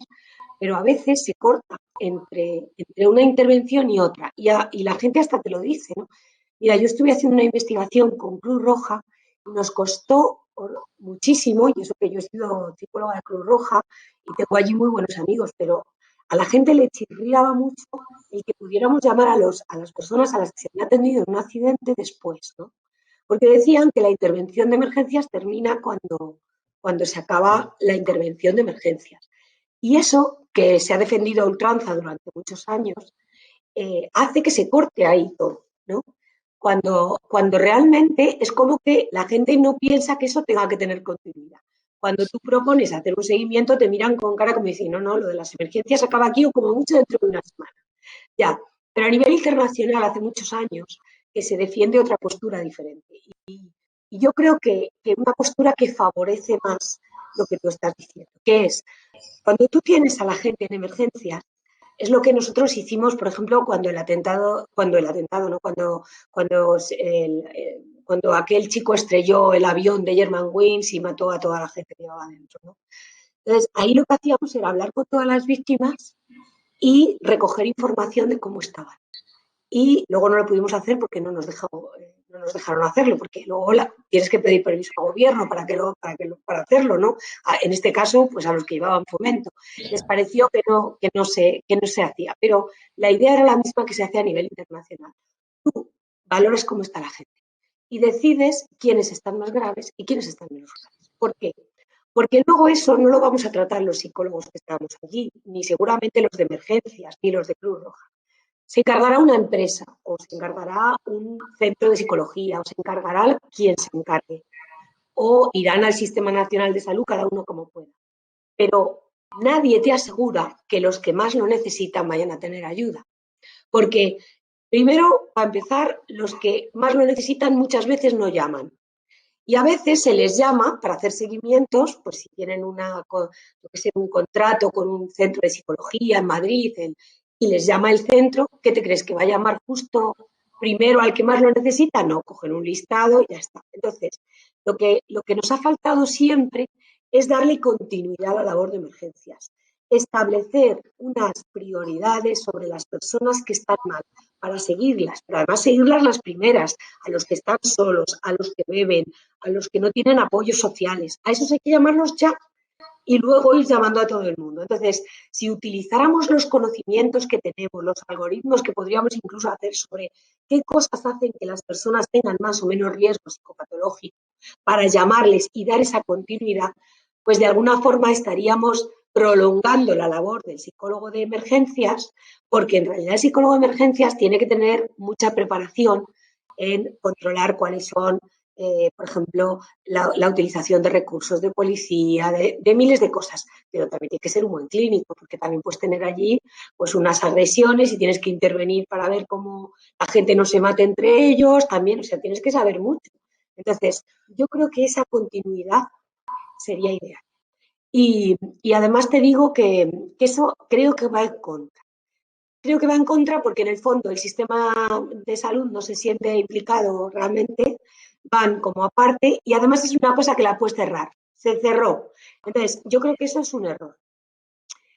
pero a veces se corta entre una intervención y otra. Y la gente hasta te lo dice, ¿no? Mira, yo estuve haciendo una investigación con Cruz Roja y nos costó muchísimo, y eso que yo he sido psicóloga de Cruz Roja y tengo allí muy buenos amigos, pero a la gente le chirriaba mucho el que pudiéramos llamar a las personas a las que se había atendido en un accidente después, ¿no? Porque decían que la intervención de emergencias termina cuando se acaba la intervención de emergencias. Y eso, que se ha defendido a ultranza durante muchos años, hace que se corte ahí todo, ¿no? Cuando realmente es como que la gente no piensa que eso tenga que tener continuidad. Cuando tú propones hacer un seguimiento, te miran con cara como diciendo, no, lo de las emergencias acaba aquí o como mucho dentro de una semana. Ya, pero a nivel internacional hace muchos años que se defiende otra postura diferente. Y yo creo que una postura que favorece más lo que tú estás diciendo, que es cuando tú tienes a la gente en emergencias, es lo que nosotros hicimos, por ejemplo, no, cuando aquel chico estrelló el avión de Germanwings y mató a toda la gente que llevaba dentro, ¿no? Entonces, ahí lo que hacíamos era hablar con todas las víctimas y recoger información de cómo estaban. Y luego no lo pudimos hacer porque no nos dejaron hacerlo, porque luego tienes que pedir permiso al gobierno para hacerlo, ¿no? En este caso, pues a los que llevaban Fomento. Les pareció que no se hacía, pero la idea era la misma que se hace a nivel internacional. Tú valoras cómo está la gente y decides quiénes están más graves y quiénes están menos graves. ¿Por qué? Porque luego eso no lo vamos a tratar los psicólogos que estamos allí, ni seguramente los de emergencias, ni los de Cruz Roja. Se encargará una empresa, o se encargará un centro de psicología, o se encargará quien se encargue, o irán al Sistema Nacional de Salud, cada uno como pueda. Pero nadie te asegura que los que más lo necesitan vayan a tener ayuda. Porque, primero, para empezar, los que más lo necesitan muchas veces no llaman. Y a veces se les llama para hacer seguimientos, pues si tienen un contrato con un centro de psicología en Madrid y les llama el centro, ¿qué te crees? ¿Que va a llamar justo primero al que más lo necesita? No, cogen un listado y ya está. Entonces, lo que nos ha faltado siempre es darle continuidad a la labor de emergencias, establecer unas prioridades sobre las personas que están mal para seguirlas, pero además seguirlas las primeras, a los que están solos, a los que beben, a los que no tienen apoyos sociales. A esos hay que llamarlos ya y luego ir llamando a todo el mundo. Entonces, si utilizáramos los conocimientos que tenemos, los algoritmos que podríamos incluso hacer sobre qué cosas hacen que las personas tengan más o menos riesgo psicopatológico para llamarles y dar esa continuidad, pues de alguna forma estaríamos prolongando la labor del psicólogo de emergencias, porque en realidad el psicólogo de emergencias tiene que tener mucha preparación en controlar cuáles son por ejemplo, la utilización de recursos de policía, de miles de cosas, pero también tiene que ser un buen clínico, porque también puedes tener allí pues unas agresiones y tienes que intervenir para ver cómo la gente no se mate entre ellos, también, o sea, tienes que saber mucho. Entonces, yo creo que esa continuidad sería ideal. Y además te digo que eso creo que va en contra. Creo que va en contra porque en el fondo el sistema de salud no se siente implicado realmente, van como aparte y además es una cosa que la puedes cerrar, se cerró. Entonces, yo creo que eso es un error.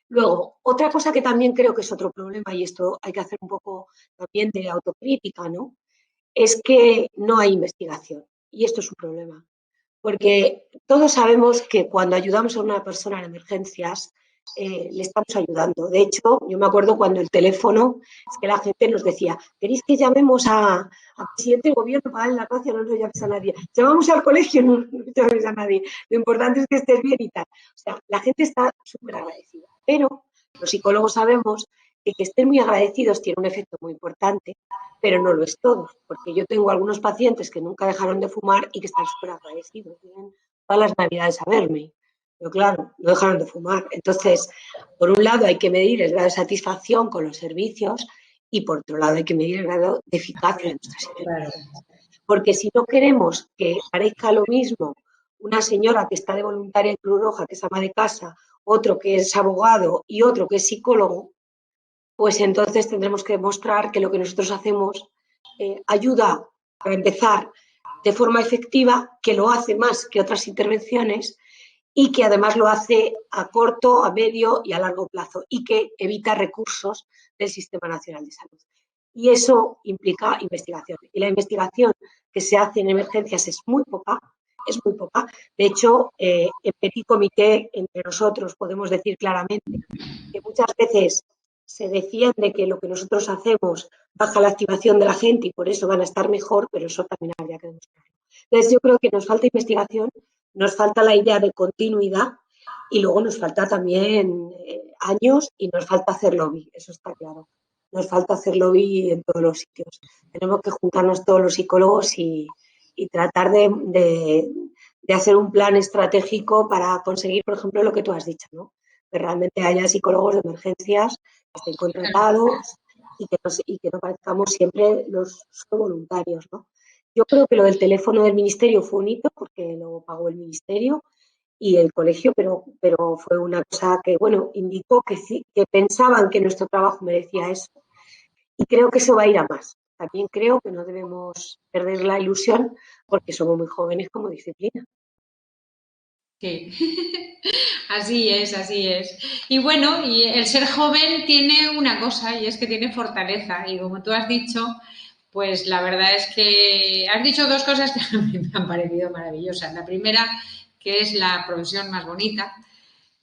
Luego, otra cosa que también creo que es otro problema, y esto hay que hacer un poco también de autocrítica, ¿no? Es que no hay investigación y esto es un problema. Porque todos sabemos que cuando ayudamos a una persona en emergencias, le estamos ayudando. De hecho, yo me acuerdo cuando el teléfono, es que la gente nos decía, ¿queréis que llamemos al presidente del gobierno para darle la gracia? No llames a nadie. Llamamos al colegio, no llames a nadie. Lo importante es que estés bien y tal. O sea, la gente está súper agradecida. Pero los psicólogos sabemos que estén muy agradecidos tiene un efecto muy importante, pero no lo es todo, porque yo tengo algunos pacientes que nunca dejaron de fumar y que están súper agradecidos, vienen todas las navidades a verme, pero claro, no dejaron de fumar. Entonces, por un lado hay que medir el grado de satisfacción con los servicios y por otro lado hay que medir el grado de eficacia de nuestras intervenciones. porque si no queremos que parezca lo mismo una señora que está de voluntaria en Cruz Roja, que es ama de casa, otro que es abogado y otro que es psicólogo, pues entonces tendremos que demostrar que lo que nosotros hacemos ayuda, para empezar, de forma efectiva, que lo hace más que otras intervenciones y que además lo hace a corto, a medio y a largo plazo y que evita recursos del Sistema Nacional de Salud. Y eso implica investigación. Y la investigación que se hace en emergencias es muy poca, es muy poca. De hecho, en Petit Comité, entre nosotros, podemos decir claramente que muchas veces se defiende que lo que nosotros hacemos baja la activación de la gente y por eso van a estar mejor, pero eso también habría que demostrarlo. Entonces, yo creo que nos falta investigación, nos falta la idea de continuidad y luego nos falta también años y nos falta hacer lobby, eso está claro. Nos falta hacer lobby en todos los sitios. Tenemos que juntarnos todos los psicólogos y tratar de hacer un plan estratégico para conseguir, por ejemplo, lo que tú has dicho, ¿no? Que realmente haya psicólogos de emergencias que estén contratados y que no parezcamos siempre los voluntarios, ¿no? Yo creo que lo del teléfono del ministerio fue un hito porque lo pagó el ministerio y el colegio, pero fue una cosa que, bueno, indicó que, que pensaban que nuestro trabajo merecía eso y creo que eso va a ir a más. También creo que no debemos perder la ilusión porque somos muy jóvenes como disciplina.
Sí, así es, así es. Y bueno, y el ser joven tiene una cosa y es que tiene fortaleza. Y como tú has dicho, pues la verdad es que has dicho dos cosas que a mí me han parecido maravillosas. La primera, que es la profesión más bonita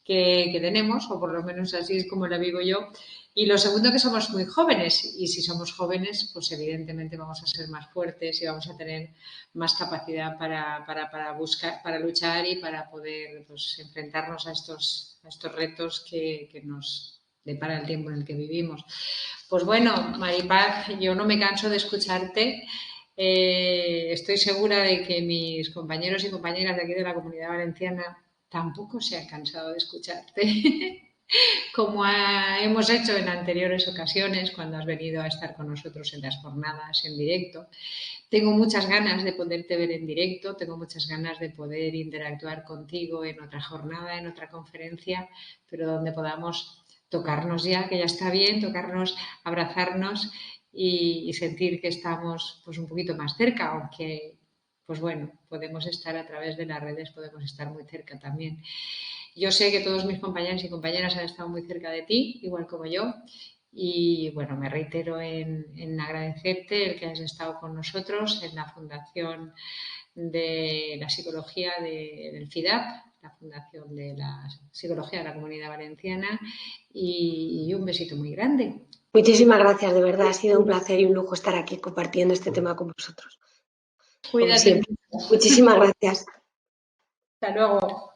que tenemos, o por lo menos así es como la vivo yo. Y lo segundo, que somos muy jóvenes. Y si somos jóvenes, pues evidentemente vamos a ser más fuertes y vamos a tener más capacidad para buscar, para luchar y para poder pues, enfrentarnos a estos retos que nos depara el tiempo en el que vivimos. Pues bueno, Maripaz, yo no me canso de escucharte. Estoy segura de que mis compañeros y compañeras de aquí de la Comunidad Valenciana tampoco se han cansado de escucharte, como hemos hecho en anteriores ocasiones cuando has venido a estar con nosotros en las jornadas en directo. Tengo muchas ganas de poderte ver en directo, tengo muchas ganas de poder interactuar contigo en otra jornada, en otra conferencia, pero donde podamos tocarnos ya, que ya está bien, tocarnos, abrazarnos y sentir que estamos pues un poquito más cerca, aunque pues bueno, podemos estar a través de las redes, podemos estar muy cerca también. Yo sé que todos mis compañeros y compañeras han estado muy cerca de ti, igual como yo, y bueno, me reitero en agradecerte el que hayas estado con nosotros en la Fundación de la Psicología del FIDAP, la Fundación de la Psicología de la Comunidad Valenciana, y un besito muy grande.
Muchísimas gracias, de verdad ha sido un placer y un lujo estar aquí compartiendo este tema con vosotros.
Cuídate mucho.
Muchísimas gracias.
Hasta luego.